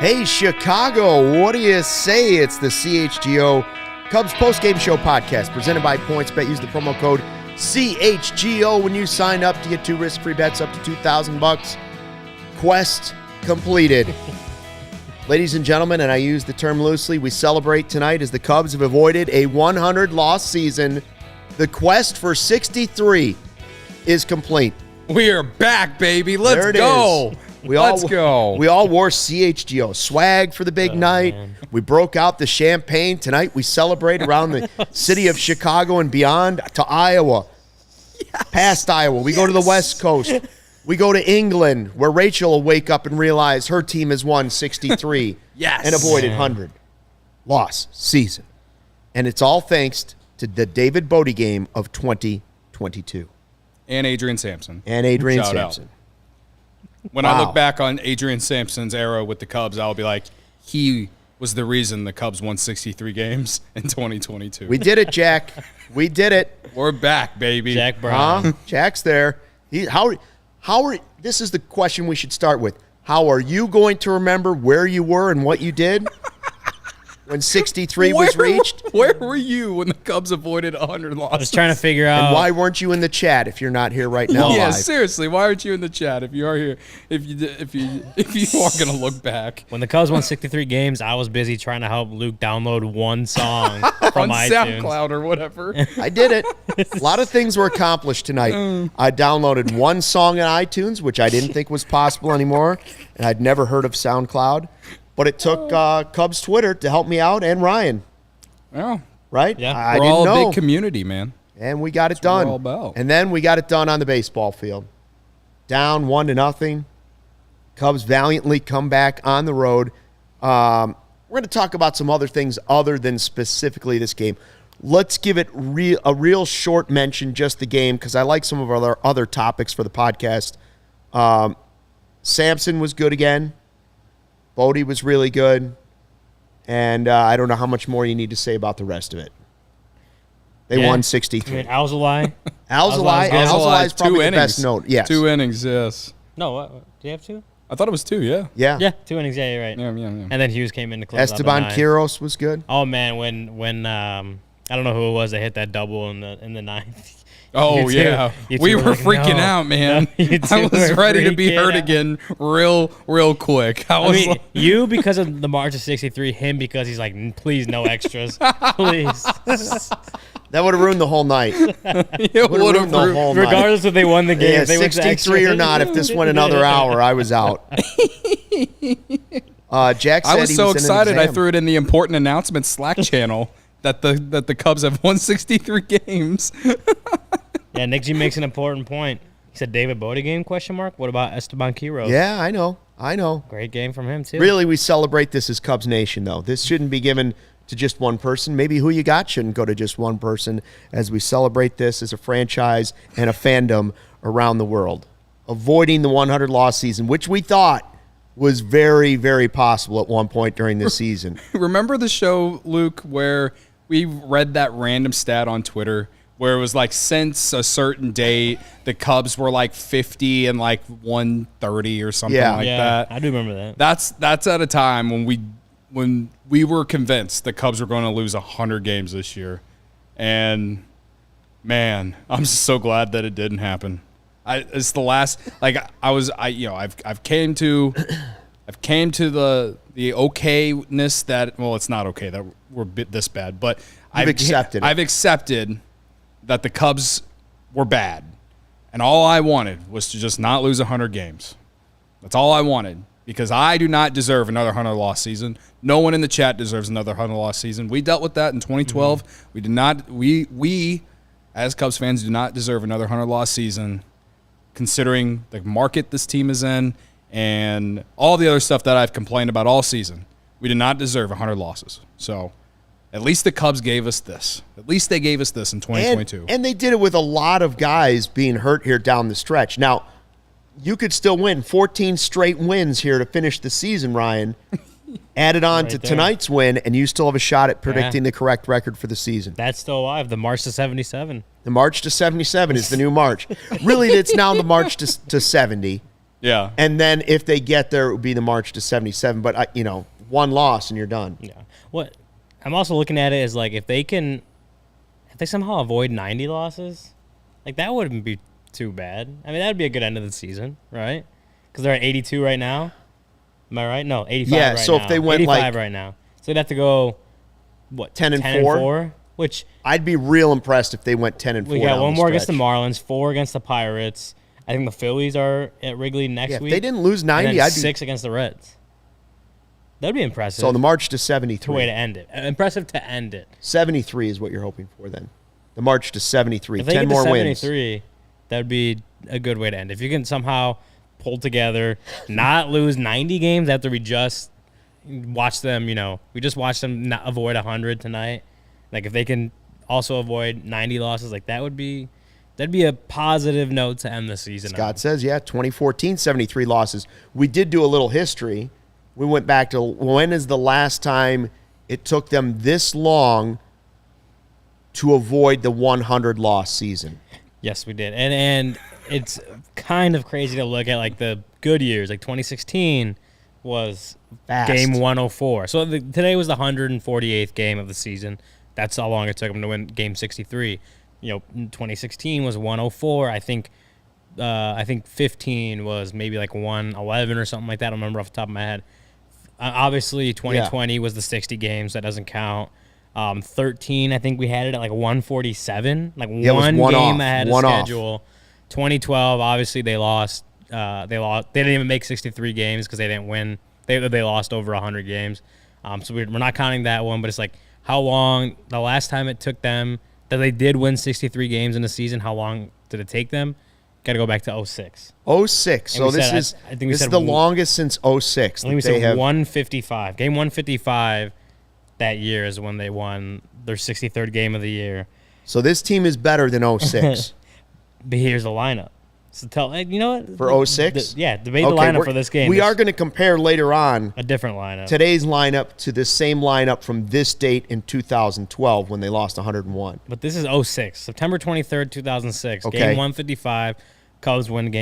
Hey, Chicago, what do you say? It's the CHGO Cubs Postgame Show podcast presented by PointsBet. Use the promo code CHGO when you sign up to get 2 risk-free bets up to $2,000. Quest completed. Ladies and gentlemen, and I use the term loosely, we celebrate tonight as the Cubs have avoided a 100-loss season. The quest for 63 is complete. We are back, baby. Let's go. Let's go. We all wore CHGO swag for the big night. Man. We broke out the champagne. Tonight we celebrate around the city of Chicago and beyond to Iowa. Yes. Past Iowa. We go to the West Coast. We go to England, where Rachel will wake up and realize her team has won 63 yes. and avoided 100-loss season. And it's all thanks to the David Bote game of 2022. And Adrian Sampson. Shout out. When Wow. I look back on Adrian Sampson's era with the Cubs, I'll be like, he was the reason the Cubs won 63 games in 2022. We did it, Jack. We did it. We're back, baby. Jack Brown. Jack's there. This is the question we should start with. How are you going to remember where you were and what you did when 63 was reached? Where were you when the Cubs avoided 100 losses? I was trying to figure out. And why weren't you in the chat if you're not here right now? Yeah, live? seriously. Why aren't you in the chat if you are here? If you are gonna look back When the Cubs won 63 games, I was busy trying to help Luke download one song from on iTunes. SoundCloud or whatever. I did it. A lot of things were accomplished tonight. I downloaded one song on iTunes, which I didn't think was possible anymore, and I'd never heard of SoundCloud. But it took Cubs Twitter to help me out and Ryan. Well, Right? Yeah. I we're didn't all know. a big community, man. And we got it That's what done. we're all about. And then we got it done on the baseball field. Down 1-0. Cubs valiantly come back on the road. We're going to talk about some other things other than specifically this game. Let's give it a real short mention, just the game, because I like some of our other topics for the podcast. Sampson was good again. Bote was really good. And I don't know how much more you need to say about the rest of it. They won 63. I mean, Alzolay. Alzolay is probably the best note. Yes. 2 innings, yes. No, what? Do you have 2? I thought it was 2, yeah. Yeah. Yeah, 2 innings. Yeah, you're right. Yeah. And then Hughes came in to close Esteban up at 9. Quiros was good. Oh man, when I don't know who it was that hit that double in the ninth. Oh, You two- yeah. you We two were like, freaking no. out, man. No, you I two was were ready to be freaking hurt out. again real quick. I I was mean, like, you because of the March of 63, him because he's like, please no extras, please. That would have ruined the whole night. it Would have ruined the whole night. Regardless if they won the game, Yeah, if they went to 63 or extras. not, if this went another hour, I was out. Jack said I was he so in an excited I exam. threw it in the important announcements Slack channel that the Cubs have won 63 games. Yeah, Nick G makes an important point. He said David Bote game, question mark? What about Esteban Quiros? Yeah, I know. Great game from him, too. Really, we celebrate this as Cubs Nation, though. This shouldn't be given to just one person. Maybe who you got shouldn't go to just one person as we celebrate this as a franchise and a fandom around the world. Avoiding the 100-loss season, which we thought was very, very possible at one point during this season. Remember the show, Luke, where we read that random stat on Twitter where it was like since a certain date, the Cubs were like 50 and like 130 or something like that. I do remember that. That's at a time when we were convinced the Cubs were going to lose 100 games this year. And man, I'm just so glad that it didn't happen. It's the last, like I've came to the okayness that, well, it's not okay that we're this bad, but I've accepted that the Cubs were bad. And all I wanted was to just not lose 100 games. That's all I wanted, because I do not deserve another 100-loss season. No one in the chat deserves another 100-loss season. We dealt with that in 2012. Mm-hmm. We did not. We as Cubs fans do not deserve another 100-loss season, considering the market this team is in and all the other stuff that I've complained about all season. We did not deserve 100 losses. So at least the Cubs gave us this. At least they gave us this in 2022. And they did it with a lot of guys being hurt here down the stretch. Now, you could still win 14 straight wins here to finish the season, Ryan. Add it on to tonight's win, and you still have a shot at predicting the correct record for the season. That's still alive. The March to 77. The March to 77 is the new March. Really, it's now the March to 70. Yeah. And then if they get there, it would be the march to 77. But, one loss and you're done. Yeah. What I'm also looking at it is like if they somehow avoid 90 losses, like that wouldn't be too bad. I mean, that'd be a good end of the season, right? Because they're at 82 right now. Am I right? No, 85 Yeah, right so now. if they went 85 right now. So they'd have to go, 10-4? Which I'd be real impressed if they went 10-4. we got one more against the stretch. Marlins, 4 against the Pirates. I think the Phillies are at Wrigley next Yeah, if week. they didn't lose 90, and then I'd be 6 against the Reds. That'd be impressive. So the march to Way 73. to end it. Impressive to end it. 73 is what you're hoping for then. The march to 73. If they 10 get to more wins. 73, that'd be a good way to end. If you can somehow pull together, not lose 90 games after we just watched them, we just watched them not avoid 100 tonight. Like if they can also avoid 90 losses, like that'd be a positive note to end the season. Scott says, 2014, 73 losses. We did do a little history. We went back to when is the last time it took them this long to avoid the 100-loss season? Yes, we did. And it's kind of crazy to look at like the good years. Like 2016 was Fast. game 104. So today was the 148th game of the season. That's how long it took them to win game 63. 2016 was 104. I think 15 was maybe like 111 or something like that. I don't remember off the top of my head. Obviously, 2020 was the 60 games. That doesn't count. 13, I think we had it at like 147. Like it was one one game off, ahead of one off. schedule. 2012, obviously they lost. They didn't even make 63 games because they didn't win. They lost over 100 games. So we're not counting that one. But it's like how long the last time it took them that they did win 63 games in a season. How long did it take them? Got to go back to 06. 06. So we this said- is I think we this said is the one- longest since 06. I think we that they said have 155. Game 155 that year is when they won their 63rd game of the year. So this team is better than 06. But here's the lineup. So you know what? For 06? Yeah, debate the lineup for this game. We It's are going to compare later on a different lineup. today's lineup to the same lineup from this date in 2012 when they lost 101. But this is 06. September 23rd, 2006. Okay. Game 155. Cubs win their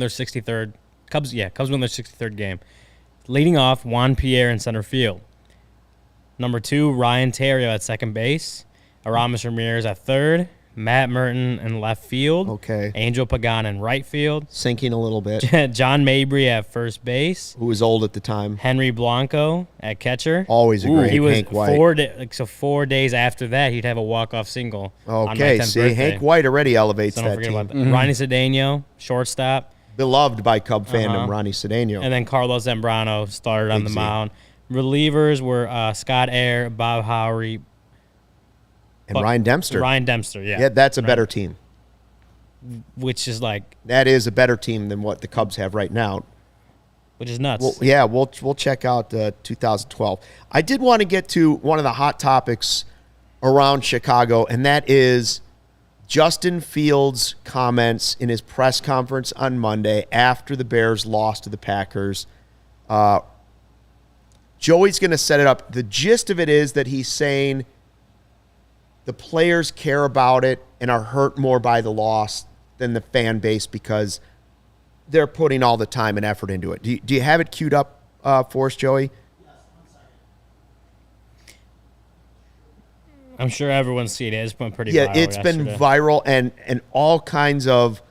63rd. Cubs win their 63rd game. Leading off, Juan Pierre in center field. Number 2, Ryan Terrio at second base. Aramis Ramirez at third. Matt Merton in left field. Okay. Angel Pagan in right field. Sinking a little bit. John Mabry at first base. Who was old at the time. Henry Blanco at catcher. Always a great He was Hank White. 4 days after that, he'd have a walk-off single on my Okay, 10th see, birthday. Hank White already elevates So don't that forget team. about that. Ronnie Cedeno, shortstop. Beloved by Cub fandom, Uh-huh. Ronnie Cedeno. And then Carlos Zambrano started on Big the Z. mound. Relievers were Scott Air, Bob Howery, and Ryan Dempster. Ryan Dempster, yeah. Yeah, that's a better team. Which is like, That is a better team than what the Cubs have right now. which is nuts. Well, yeah, we'll check out 2012. I did want to get to one of the hot topics around Chicago, and that is Justin Fields' comments in his press conference on Monday after the Bears lost to the Packers. Joey's going to set it up. The gist of it is that he's saying the players care about it and are hurt more by the loss than the fan base because they're putting all the time and effort into it. Do you have it queued up for us, Joey? I'm sure everyone's seen it. It's been pretty Yeah, viral it's been yesterday. viral and all kinds of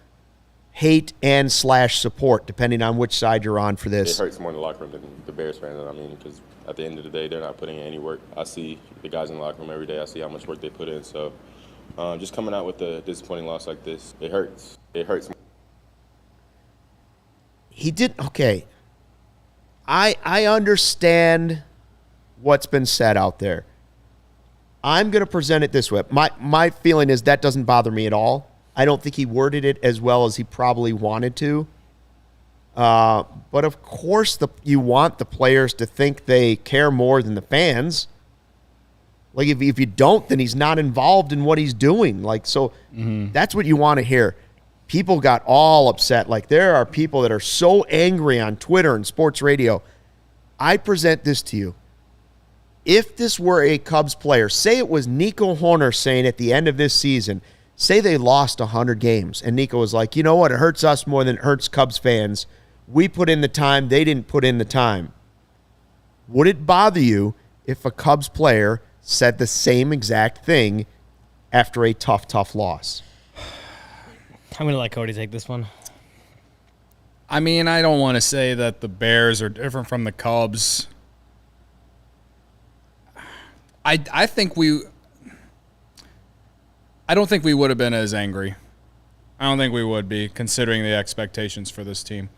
hate and / support, depending on which side you're on for It this. hurts more in the locker room than the Bears fans. Because at the end of the day, they're not putting in any work. I see the guys in the locker room every day. I see how much work they put in. So just coming out with a disappointing loss like this, it hurts. It hurts. He did okay. I understand what's been said out there. I'm going to present it this way. My feeling is that doesn't bother me at all. I don't think he worded it as well as he probably wanted to. But of course, you want the players to think they care more than the fans. Like if you don't, then he's not involved in what he's doing. Like so, that's what you want to hear. People got all upset. Like there are people that are so angry on Twitter and sports radio. I present this to you. If this were a Cubs player, say it was Nico Horner saying at the end of this season, say they lost 100 games, and Nico was like, you know what, it hurts us more than it hurts Cubs fans we put in the time, they didn't put in the time. Would it bother you if a Cubs player said the same exact thing after a tough loss? I'm going to let Cody take this one. I mean, I don't want to say that the Bears are different from the Cubs. I don't think we would have been as angry. I don't think we would be, considering the expectations for this team.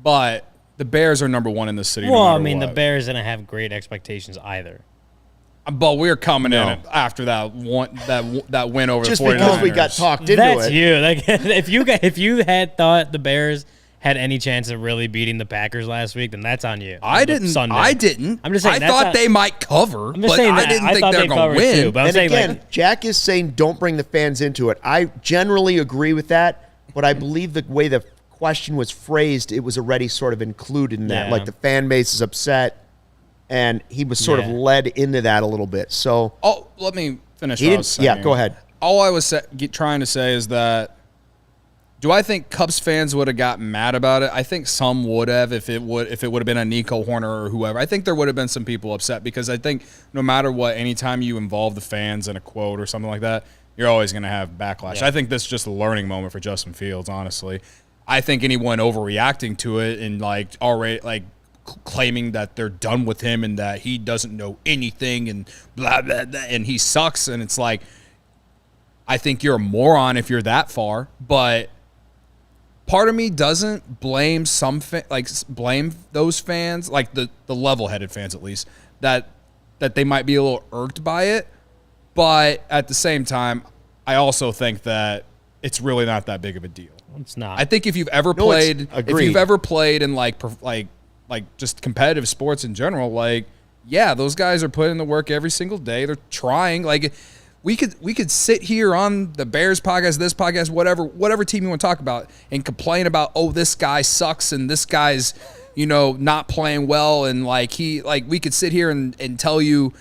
But the Bears are number one in the city. Well, no I mean, what. the Bears didn't have great expectations either. But we're coming in after that win over just the 49ers. because we got talked into That's it. you. Like, if you had thought the Bears had any chance of really beating the Packers last week, then that's on you. I didn't. Sunday. I'm just saying. I thought they might cover, I'm just but saying I didn't think they're going to win. Too, but I'm And saying, again, like, Jack is saying don't bring the fans into it. I generally agree with that, but I believe the way the question was phrased, it was already sort of included in that. Yeah. Like the fan base is upset, and he was sort of led into that a little bit. So, Let me finish he what I didn't. was saying. Yeah, go ahead. All I was trying to say is that, do I think Cubs fans would have got mad about it? I think some would have if it would have been a Nico Horner or whoever. I think there would have been some people upset because I think no matter what, anytime you involve the fans in a quote or something like that, you're always going to have backlash. Yeah. I think this is just a learning moment for Justin Fields, honestly. I think anyone overreacting to it and claiming that they're done with him and that he doesn't know anything and blah, blah, blah, and he sucks, and it's like, I think you're a moron if you're that far, but part of me doesn't blame blame those fans, like the level-headed fans at least, that they might be a little irked by it. But at the same time, I also think that it's really not that big of a deal. it's not. I think if you've ever played in like just competitive sports in general, like, yeah, those guys are putting in the work every single day. They're trying. Like, we could sit here on the Bears podcast, this podcast, whatever team you want to talk about, and complain about, oh, this guy sucks and this guy's, not playing well, and we could sit here and tell you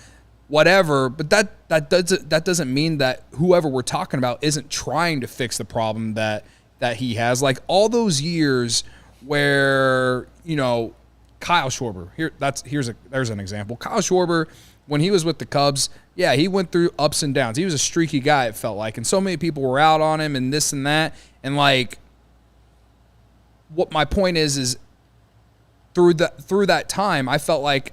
whatever, but that doesn't mean that whoever we're talking about isn't trying to fix the problem that he has. Like, all those years where, Kyle Schwarber, there's an example. Kyle Schwarber, when he was with the Cubs, yeah, he went through ups and downs. He was a streaky guy, it felt like, and so many people were out on him and this and that. And what my point is through that time, I felt like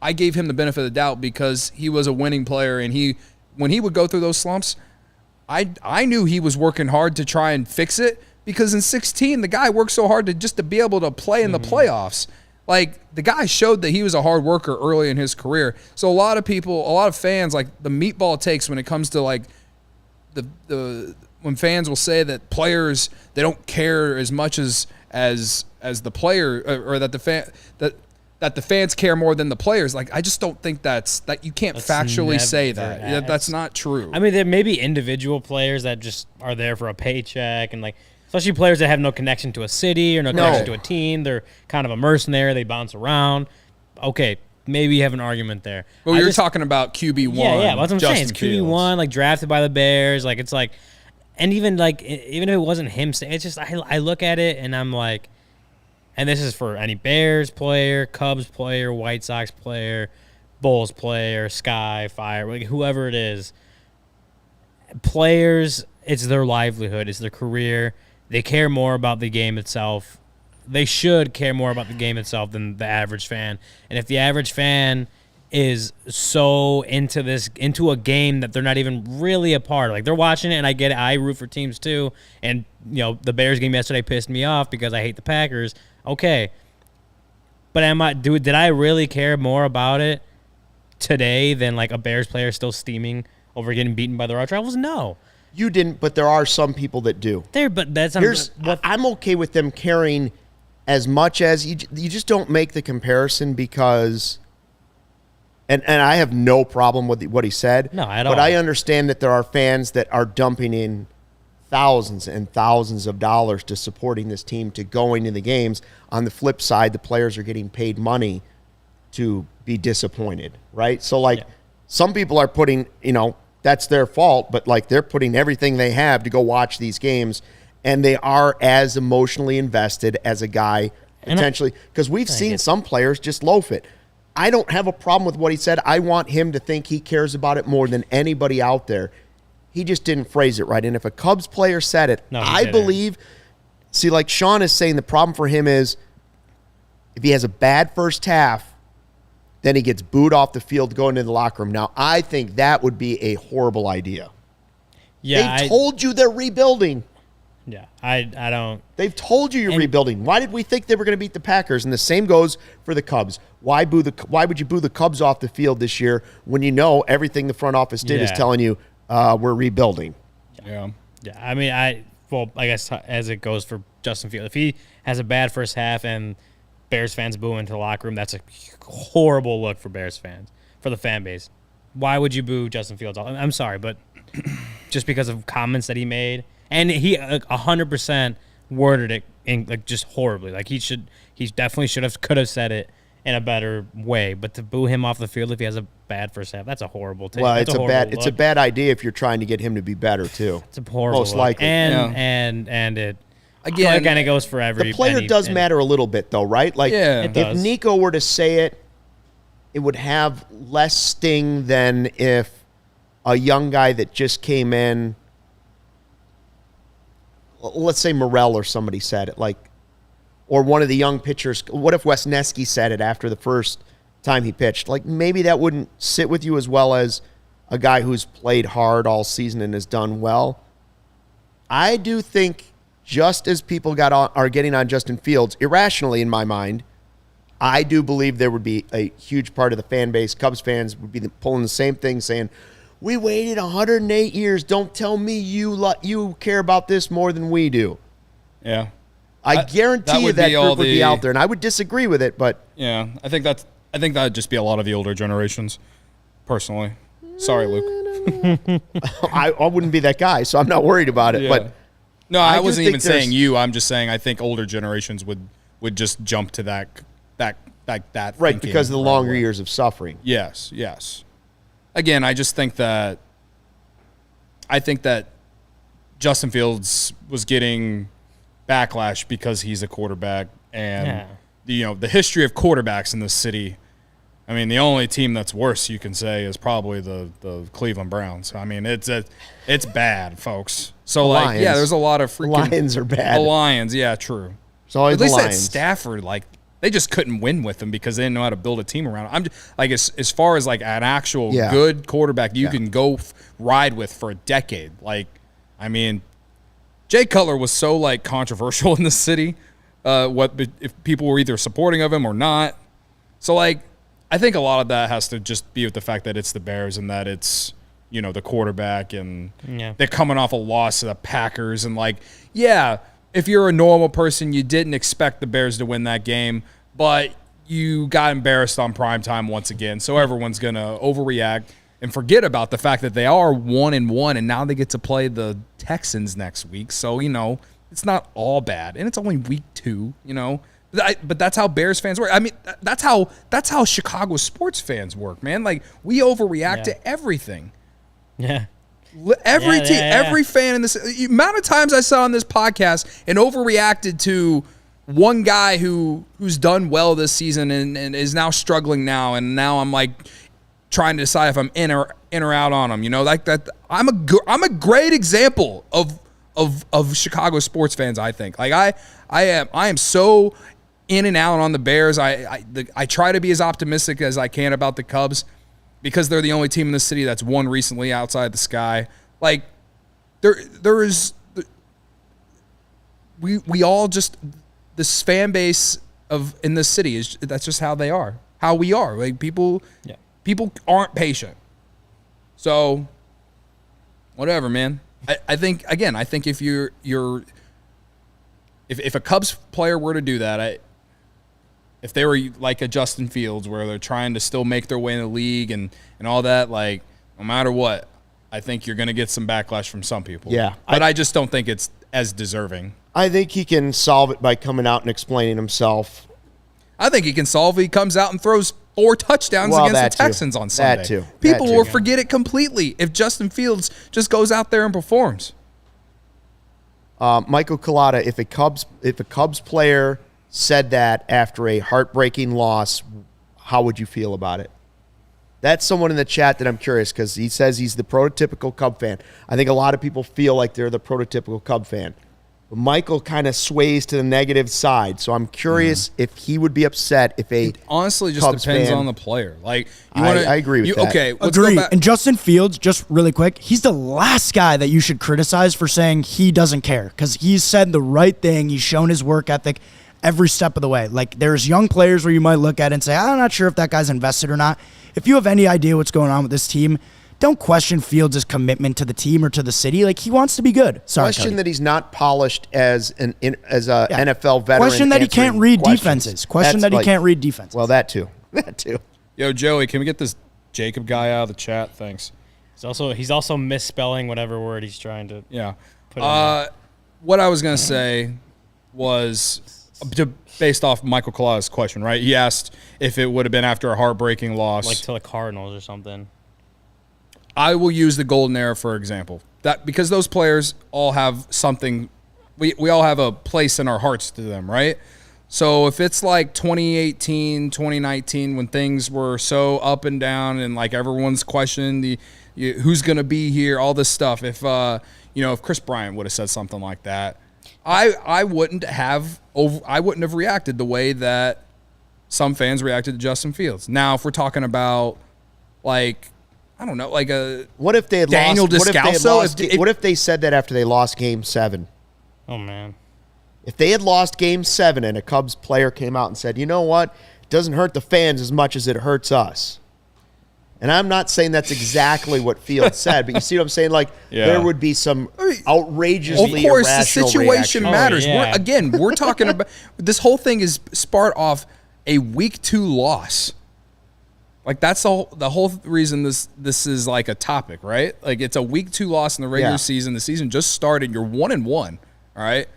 I gave him the benefit of the doubt because he was a winning player, and when he would go through those slumps, I knew he was working hard to try and fix it, because in 2016 the guy worked so hard to be able to play in the playoffs. Like, the guy showed that he was a hard worker early in his career. So a lot of fans, like, the meatball takes when it comes to like when fans will say that players, they don't care as much as the player, or that the fans care more than the players. Like, I just don't think that you can't factually say that. That's not true. I mean, there may be individual players that just are there for a paycheck, and especially players that have no connection to a city or no connection to a team. They're kind of a mercenary. They bounce around. Okay, maybe you have an argument there. Well, you're talking about QB1. Yeah, that's what I'm saying. It's Justin QB1, drafted by the Bears. And even if it wasn't him, it's just I look at it and I'm like, and this is for any Bears player, Cubs player, White Sox player, Bulls player, Sky, Fire, whoever it is. Players, it's their livelihood, it's their career. They care more about the game itself. They should care more about the game itself than the average fan. And if the average fan is so into a game that they're not even really a part of, they're watching it, and I get it, I root for teams too. And the Bears game yesterday pissed me off because I hate the Packers. Okay, but did I really care more about it today than a Bears player still steaming over getting beaten by their arch rivals? No. You didn't, but there are some people that do. I'm okay with them caring as much as you just don't make the comparison because, and I have no problem with what he said. No, at all. But I understand that there are fans that are dumping in thousands and thousands of dollars to supporting this team, to going to the games. On the flip side, the players are getting paid money to be disappointed, right? So, some people are putting, that's their fault, but they're putting everything they have to go watch these games. and they are as emotionally invested as a guy potentially, because we've seen some players just loaf it. I don't have a problem with what he said. I want him to think he cares about it more than anybody out there. He just didn't phrase it right. And if a Cubs player said it, I believe, see, like Sean is saying, the problem for him is if he has a bad first half, then he gets booed off the field going into the locker room. Now, I think that would be a horrible idea. Yeah, they told you they're rebuilding. Yeah, I don't. They've told you you're rebuilding. Why did we think they were going to beat the Packers? And the same goes for the Cubs. Why would you boo the Cubs off the field this year when you know everything the front office did is telling you we're rebuilding? Yeah. Yeah, I mean, I guess as it goes for Justin Fields, if he has a bad first half and Bears fans boo into the locker room, that's a horrible look for Bears fans, for the fan base. Why would you boo Justin Fields? I'm sorry, but just because of comments that he made. And he 100% worded it in like just horribly. Like he definitely could have said it in a better way. But to boo him off the field if he has a bad first half, that's a horrible take. Well, it's a bad idea if you're trying to get him to be better too. It's a horrible most likely. And it again it goes for every. The player does matter a little bit though, right? Like it does. If Nico were to say it, it would have less sting than if a young guy that just came in. Let's say Morrell or somebody said it, like, or one of the young pitchers. What if Wesneski said it after the first time he pitched? Like, maybe that wouldn't sit with you as well as a guy who's played hard all season and has done well. I do think just as people are getting on Justin Fields, irrationally in my mind, I do believe there would be a huge part of the fan base, Cubs fans, would be pulling the same thing, saying, we waited 108 years. Don't tell me you care about this more than we do. Yeah. I guarantee you that group would be out there, and I would disagree with it, but... Yeah, I think that would just be a lot of the older generations, personally. Sorry, Luke. I wouldn't be that guy, so I'm not worried about it. Yeah. But no, I wasn't even saying you. I'm just saying I think older generations would just jump to that right, because of the longer years of suffering. Yes. Again, I think that Justin Fields was getting backlash because he's a quarterback, and the history of quarterbacks in this city. I mean, the only team that's worse, you can say, is probably the Cleveland Browns. I mean, it's bad, folks. So Lions. There's a lot of freaking Lions are bad. The Lions, yeah, true. It's always at least the Lions. At Stafford, they just couldn't win with him because they didn't know how to build a team around him. I'm just, as far as an actual good quarterback you can go ride with for a decade. I mean, Jay Cutler was so controversial in the city. If people were either supporting of him or not. So I think a lot of that has to just be with the fact that it's the Bears and that it's the quarterback and they're coming off a loss to the Packers and if you're a normal person, you didn't expect the Bears to win that game, but you got embarrassed on primetime once again. So everyone's going to overreact and forget about the fact that they are 1-1, and now they get to play the Texans next week. So, it's not all bad. And it's only week 2, But that's how Bears fans work. I mean, that's how Chicago sports fans work, man. We overreact to everything. Yeah. Every fan in this amount of times I saw on this podcast and overreacted to one guy who's done well this season and is now struggling now, and now I'm trying to decide if I'm in or out on him. That I'm a great example of Chicago sports fans. I think I am so in and out on the Bears. I try to be as optimistic as I can about the Cubs, because they're the only team in the city that's won recently outside the Sky. There is we all just, this fan base in this city that's just how they are, how we are. People aren't patient. So whatever, man. I think if if a Cubs player were to do that, if they were like a Justin Fields, where they're trying to still make their way in the league and all that, no matter what, I think you're going to get some backlash from some people. Yeah. But I just don't think it's as deserving. I think he can solve it by coming out and explaining himself. I think he can solve it. He comes out and throws 4 touchdowns against the Texans on Sunday. That too. People will forget it completely if Justin Fields just goes out there and performs. Michael Collada, if a Cubs player said that after a heartbreaking loss, how would you feel about it? That's someone in the chat that I'm curious, because he says he's the prototypical Cub fan. I think a lot of people feel like they're the prototypical Cub fan. But Michael kind of sways to the negative side, so I'm curious if he would be upset if a It honestly just Cubs depends fan, on the player. Like, I agree with that. Okay, let's Agree. go back. And Justin Fields, just really quick, he's the last guy that you should criticize for saying he doesn't care, because he's said the right thing. He's shown his work ethic every step of the way. Like, there's young players where you might look at it and say, I'm not sure if that guy's invested or not. If you have any idea what's going on with this team, don't question Fields' commitment to the team or to the city. Like, he wants to be good. Sorry, question Cody. that he's not polished as a NFL veteran. Question that he can't answering read questions. defenses. Question That's that he can't read defenses. Well, that too. That too. Yo, Joey, can we get this Jacob guy out of the chat? Thanks. He's also misspelling whatever word he's trying to. Yeah. Put in there. What I was gonna say was based off Michael Collada's question, right? He asked if it would have been after a heartbreaking loss. Like to the Cardinals or something. I will use the golden era for example. That because those players all have something, we all have a place in our hearts to them, right? So if it's like 2018, 2019, when things were so up and down and like everyone's questioning who's going to be here, all this stuff. If if Chris Bryant would have said something like that, I wouldn't have reacted the way that some fans reacted to Justin Fields. Now, if we're talking about like, I don't know, like what if they had Daniel lost? Descalso? What if they said that after they lost Game 7? Oh man. If they had lost Game 7 and a Cubs player came out and said, you know what, it doesn't hurt the fans as much as it hurts us. And I'm not saying that's exactly what Fields said, but you see what I'm saying? Like, there would be some outrageously of course, the irrational situation reaction. matters. Oh, yeah. We're talking about this whole thing is sparked off a week 2 loss. Like that's the whole reason this is like a topic, right? Like it's a week 2 loss in the regular season. The season just started. You're 1-1. All right.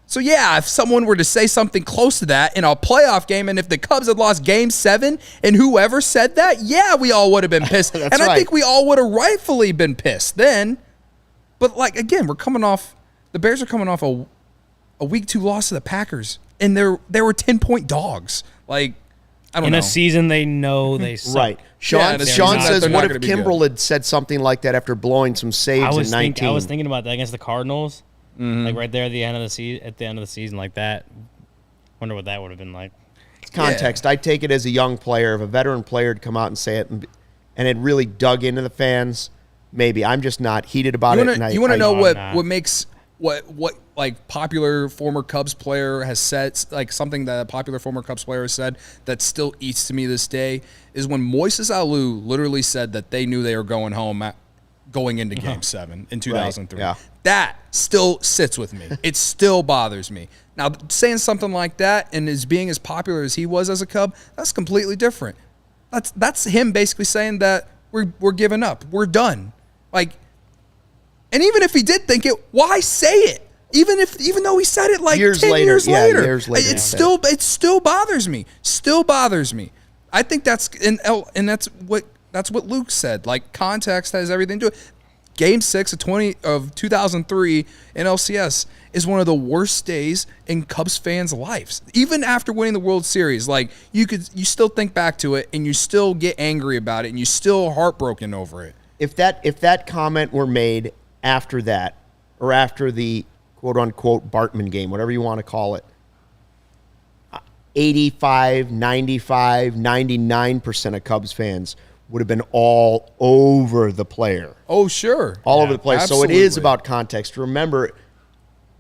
So yeah, if someone were to say something close to that in a playoff game, and if the Cubs had lost Game 7, and whoever said that, yeah, we all would have been pissed, and I think we all would have rightfully been pissed then. But like again, the Bears are coming off a week 2 loss to the Packers, and they were 10-point dogs. Like I don't know. In a season they know they suck. Right. Sean says, they're what not if gonna be Kimbrel had said something like that after blowing some saves in 19? I was thinking about that against the Cardinals. Like right there at the end of the season, like that. Wonder what that would have been like. Context. I take it as a young player, if a veteran player had come out and say it and it really dug into the fans, maybe. I'm just not heated about it. You want to know what makes what like popular former Cubs player has said, like something that a popular former Cubs player has said that still eats to me this day, is when Moises Alou literally said that they knew they were going home going into Game 7 in 2003. Right. Yeah. That still sits with me. It still bothers me. Now, saying something like that and as being as popular as he was as a Cub, that's completely different. That's him basically saying that we're giving up. We're done. Like, and even if he did think it, why say it? Even though he said it like 10 years later. It still bothers me. Still bothers me. I think that's that's what Luke said. Like, context has everything to do with it. Game 6 of 2003 in LCS is one of the worst days in Cubs fans' lives. Even after winning the World Series, like you still think back to it and you still get angry about it and you still heartbroken over it. If that comment were made after that, or after the quote unquote Bartman game, whatever you want to call it, 85, 95, 99% of Cubs fans would have been all over the player. Oh, sure. All over the place. Absolutely. So it is about context. Remember,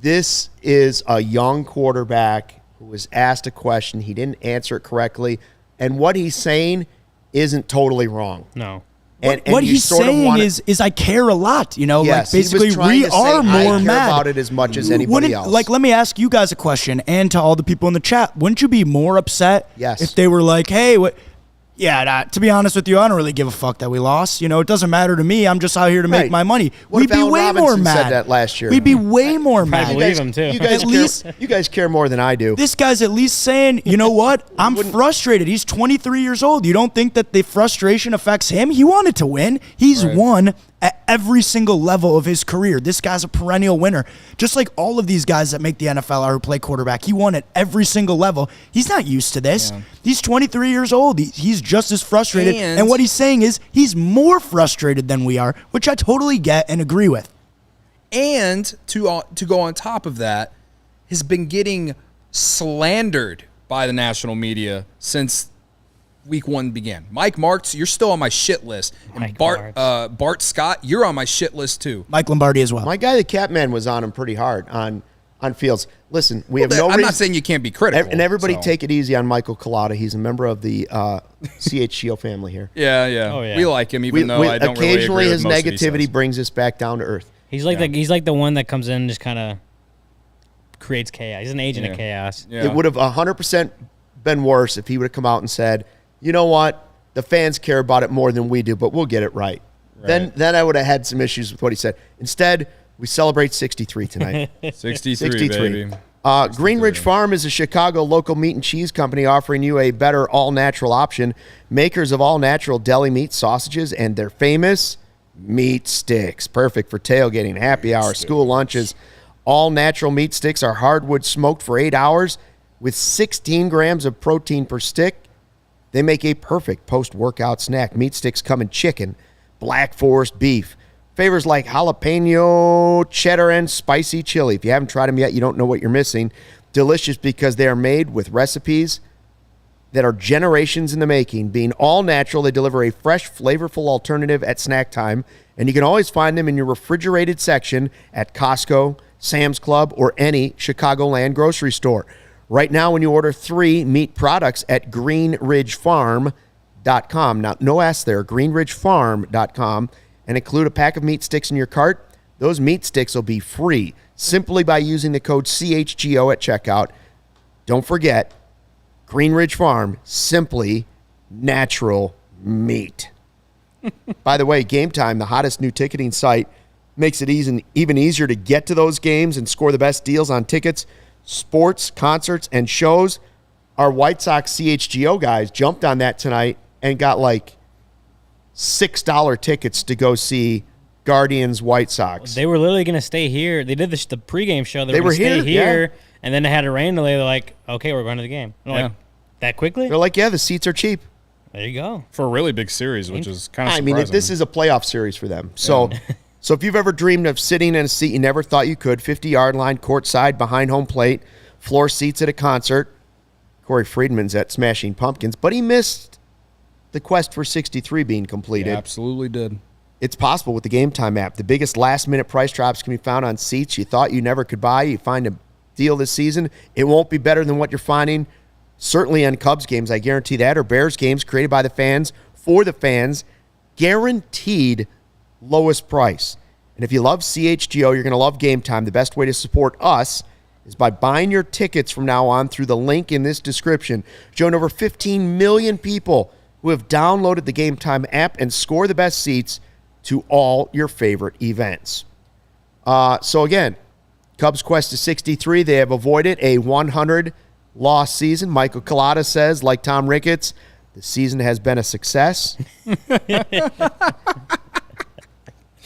this is a young quarterback who was asked a question. He didn't answer it correctly. And what he's saying isn't totally wrong. No. And what he's saying is I care a lot, Yes, like basically we are more I care mad about it as much as anybody else. Like, let me ask you guys a question, and to all the people in the chat, wouldn't you be more upset if they were like, hey, to be honest with you, I don't really give a fuck that we lost. It doesn't matter to me. I'm just out here to make my money. We'd be way more mad. Said that last year. We'd be way more mad. I believe him too. You guys care more than I do. This guy's at least saying, you know what? I'm frustrated. He's 23 years old. You don't think that the frustration affects him? He wanted to win. He's won at every single level of his career. This guy's a perennial winner. Just like all of these guys that make the NFL or who play quarterback, he won at every single level. He's not used to this. Yeah. He's 23 years old. He's just as frustrated. And what he's saying is he's more frustrated than we are, which I totally get and agree with. And to go on top of that, has been getting slandered by the national media since week 1 began. Mike Martz, you're still on my shit list. And Bart Scott, you're on my shit list too. Mike Lombardi as well. My guy, the Catman, was on him pretty hard on Fields. Listen, we have no reason. I'm not saying you can't be critical. And everybody take it easy on Michael Collada. He's a member of the CHGO family here. Yeah. Oh, yeah. We like him, even though I don't really agree occasionally with his negativity brings us back down to earth. He's like the one that comes in and just kind of creates chaos. He's an agent of chaos. Yeah. It would have 100% been worse if he would have come out and said, you know what? The fans care about it more than we do, but we'll get it right. Then I would have had some issues with what he said. Instead, we celebrate 63 tonight. 63, baby. Green Ridge Farm is a Chicago local meat and cheese company offering you a better all-natural option. Makers of all-natural deli meat, sausages, and their famous meat sticks. Perfect for tailgating, happy hour, school lunches. All-natural meat sticks are hardwood smoked for 8 hours with 16 grams of protein per stick. They make a perfect post-workout snack. Meat sticks come in chicken, Black Forest beef, flavors like jalapeno, cheddar, and spicy chili. If you haven't tried them yet, you don't know what you're missing. Delicious because they are made with recipes that are generations in the making. Being all natural, they deliver a fresh, flavorful alternative at snack time, and you can always find them in your refrigerated section at Costco, Sam's Club, or any Chicagoland grocery store. Right now, when you order 3 meat products at greenridgefarm.com, now no S there, greenridgefarm.com, and include a pack of meat sticks in your cart, those meat sticks will be free simply by using the code CHGO at checkout. Don't forget, Green Ridge Farm, simply natural meat. By the way, Game Time, the hottest new ticketing site, makes it even easier to get to those games and score the best deals on tickets, sports, concerts, and shows. Our White Sox CHGO guys jumped on that tonight and got like $6 tickets to go see Guardians White Sox. They were literally going to stay here. They did the pregame show. They were going to stay here, and then they had a rain delay. They're like, okay, we're going to the game. Like, that quickly? They're like, yeah, the seats are cheap. There you go. For a really big series, which is kind of surprising. I mean, this is a playoff series for them. So So if you've ever dreamed of sitting in a seat you never thought you could, 50-yard line, courtside, behind home plate, floor seats at a concert, Corey Friedman's at Smashing Pumpkins, but he missed the quest for 63 being completed. He absolutely did. It's possible with the Game Time app. The biggest last-minute price drops can be found on seats you thought you never could buy. You find a deal this season, it won't be better than what you're finding certainly on Cubs games, I guarantee that, or Bears games created by the fans, for the fans, guaranteed lowest price. And if you love CHGO, you're going to love Game Time. The best way to support us is by buying your tickets from now on through the link in this description. Join over 15 million people who have downloaded the Game Time app and score the best seats to all your favorite events. So again, Cubs quest to 63. They have avoided a 100-loss season. Michael Collada says, like Tom Ricketts, the season has been a success.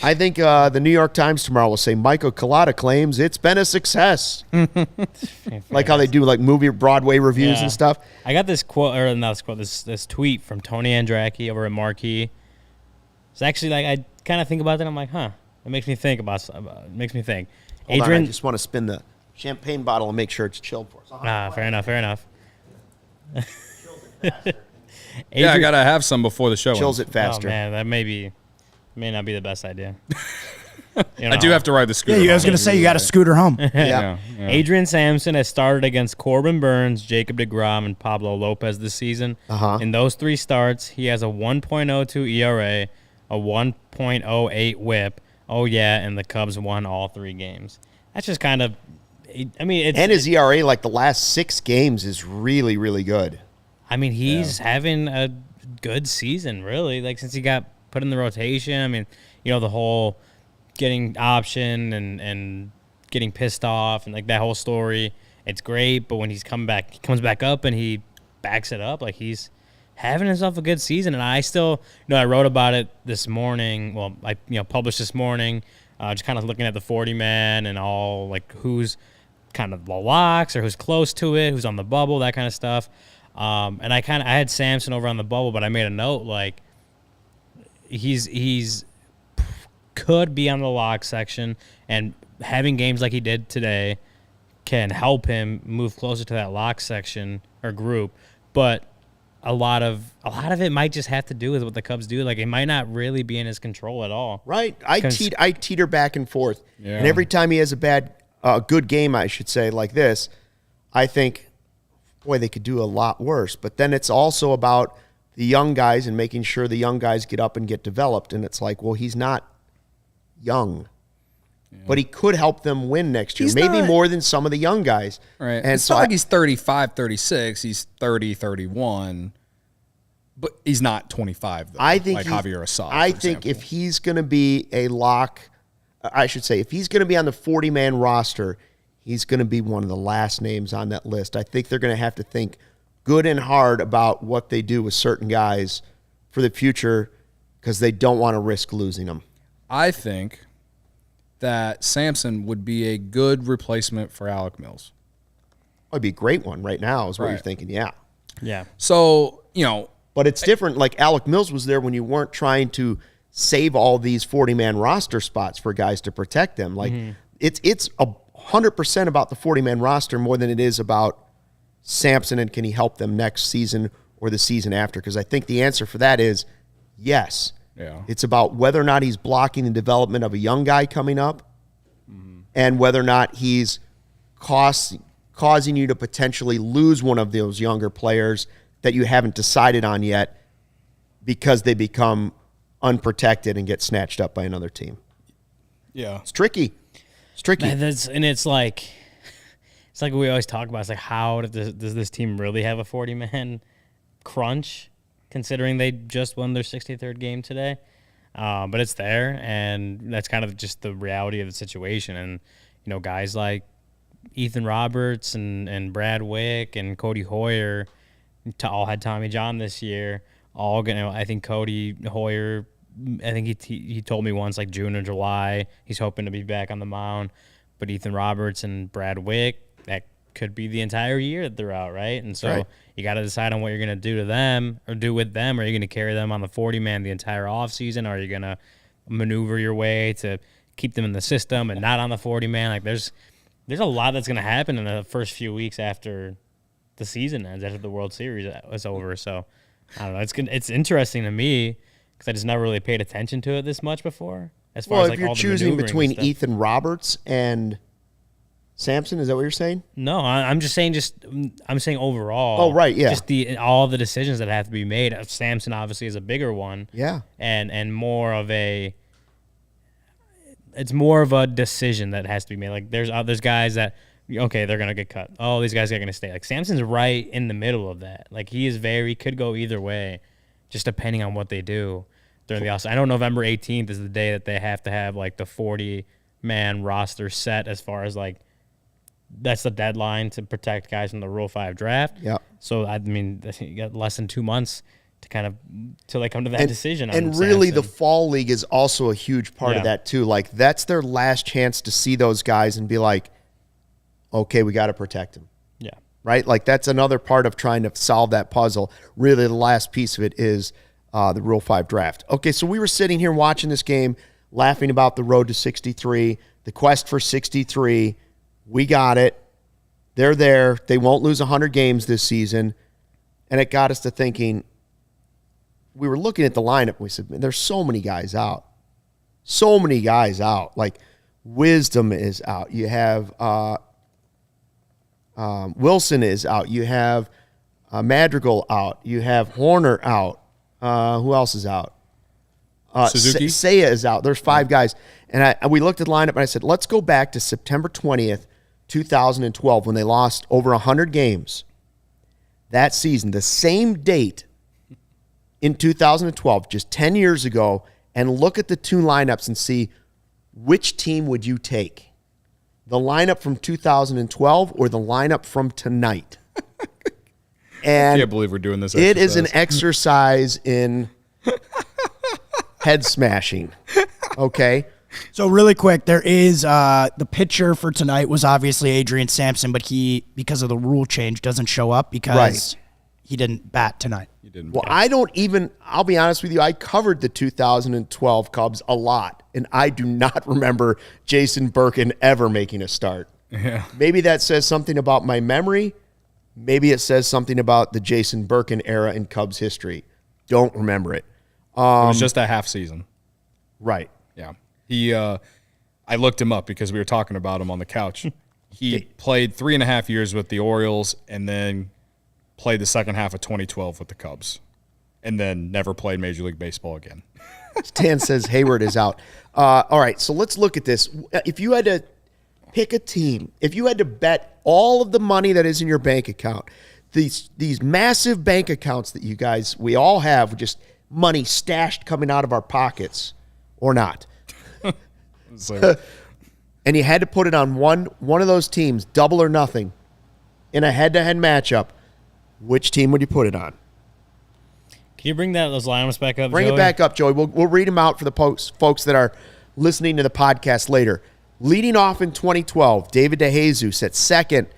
I think the New York Times tomorrow will say Michael Collada claims it's been a success. Like how they do like movie Broadway reviews and stuff. I got this quote, or not this quote, this tweet from Tony Andracki over at Marquee. It's actually like I kind of think about that. I'm like, huh. It makes me think about. It makes me think. Hold on, I just want to spin the champagne bottle and make sure it's chilled for us. Fair enough. I gotta have some before the show. Chills it faster. Oh man, that may not be the best idea. I do have to ride the scooter. Yeah, I was going to say you got to scooter home. Yeah. Adrian Sampson has started against Corbin Burns, Jacob deGrom, and Pablo Lopez this season. In those 3 starts, he has a 1.02 ERA, a 1.08 WHIP. Oh yeah, and the Cubs won all 3 games. That's just kind of, I mean, it's, and his ERA like the last 6 games is really, really good. I mean, he's having a good season, really. Like since he got put in the rotation. I mean, the whole getting option and getting pissed off and like that whole story. It's great, but when he comes back up and he backs it up, like he's having himself a good season. And I still, I wrote about it this morning. Well, I published this morning, just kind of looking at the 40-man and all, like, who's kind of the locks or who's close to it, who's on the bubble, that kind of stuff. And I had Sampson over on the bubble, but I made a note, like, he's could be on the lock section, and having games like he did today can help him move closer to that lock section or group. But a lot of it might just have to do with what the Cubs do. Like, it might not really be in his control at all. Right. I teeter back and forth. Yeah. And every time he has a good game, I should say, like this, I think, boy, they could do a lot worse. But then it's also about the young guys and making sure the young guys get up and get developed. And it's like, well, he's not young. Yeah. But he could help them win next year, maybe more than some of the young guys. Right. And it's not like he's 35, 36. He's 30, 31. But he's not 25, though, I think like Javier Assad, I think if he's going to be a lock, I should say, if he's going to be on the 40-man roster, he's going to be one of the last names on that list. I think they're going to have to think good and hard about what they do with certain guys for the future because they don't want to risk losing them. I think that Sampson would be a good replacement for Alec Mills. It'd be a great one right now is what you're Right. thinking, yeah. Yeah. So, But it's different. Like Alec Mills was there when you weren't trying to save all these 40-man roster spots for guys to protect them. Like it's 100% about the 40-man roster more than it is about Sampson and can he help them next season or the season after? Because I think the answer for that is yes. Yeah. It's about whether or not he's blocking the development of a young guy coming up and whether or not he's causing you to potentially lose one of those younger players that you haven't decided on yet because they become unprotected and get snatched up by another team. Yeah. It's tricky. It's tricky. It's like we always talk about. It's like, how does this team really have a 40-man crunch, considering they just won their 63rd game today? But it's there, and that's kind of just the reality of the situation. And guys like Ethan Roberts and Brad Wick and Cody Hoyer all had Tommy John this year. I think Cody Hoyer, I think he told me once, like June or July, he's hoping to be back on the mound. But Ethan Roberts and Brad Wick, that could be the entire year that they're out, right? And so you got to decide on what you're going to do to them or do with them. Are you going to carry them on the 40-man the entire offseason? Are you going to maneuver your way to keep them in the system and not on the 40-man? Like, there's a lot that's going to happen in the first few weeks after the season ends, after the World Series is over. So, I don't know. It's interesting to me because I just never really paid attention to it this much before. As far as, like, if you're all the choosing maneuvering between and stuff. Ethan Roberts and Sampson, is that what you're saying? No, I'm just saying. I'm saying overall. Oh, right, yeah. Just all the decisions that have to be made. Sampson obviously is a bigger one. Yeah. And more of a. It's more of a decision that has to be made. Like, there's guys that, okay, they're gonna get cut. Oh, these guys are gonna stay. Like, Sampson's right in the middle of that. Like, he could go either way, just depending on what they do during the offseason. I know November 18th is the day that they have to have, like, the 40-man roster set, as far as, like, that's the deadline to protect guys from the Rule 5 draft. Yeah. So, I mean, you got less than 2 months to kind of till they come to that decision. And really, Sampson. the fall league is also a huge part of that too. Like, that's their last chance to see those guys and be like, okay, we got to protect them. Yeah. Right? Like, that's another part of trying to solve that puzzle. Really, the last piece of it is the Rule 5 draft. Okay, so we were sitting here watching this game, laughing about the road to 63, the quest for 63. We got it. They're there. They won't lose 100 games this season. And it got us to thinking, we were looking at the lineup, and we said, man, there's so many guys out. So many guys out. Like, Wisdom is out. You have Wilson is out. You have Madrigal out. You have Horner out. Who else is out? Suzuki? Seiya is out. There's 5 guys. And we looked at the lineup, and I said, let's go back to September 20th, 2012, when they lost over 100 games. That season, the same date in 2012, just 10 years ago, and look at the 2 lineups and see which team would you take? The lineup from 2012 or the lineup from tonight? I And can't believe we're doing this. it is an exercise. exercise in head smashing. Okay. So really quick, there is the pitcher for tonight was obviously Adrian Sampson, but he, because of the rule change, doesn't show up because he didn't bat tonight. You didn't. Well, I'll be honest with you, I covered the 2012 Cubs a lot, and I do not remember Jason Burkin ever making a start. Yeah. Maybe that says something about my memory. Maybe it says something about the Jason Burkin era in Cubs history. Don't remember it. It was just a half season. Right. Yeah. I looked him up because we were talking about him on the couch. He played 3.5 years with the Orioles and then played the second half of 2012 with the Cubs and then never played Major League Baseball again. Stan says Hayward is out. All right, so let's look at this. If you had to pick a team, if you had to bet all of the money that is in your bank account, these massive bank accounts that you guys, we all have, just money stashed coming out of our pockets or not. So, And you had to put it on one of those teams, double or nothing, in a head-to-head matchup, which team would you put it on? Can you bring those lineups back up, Bring Joey? it back up, Joey. We'll read them out for the folks that are listening to the podcast later. Leading off in 2012, David DeJesus at second,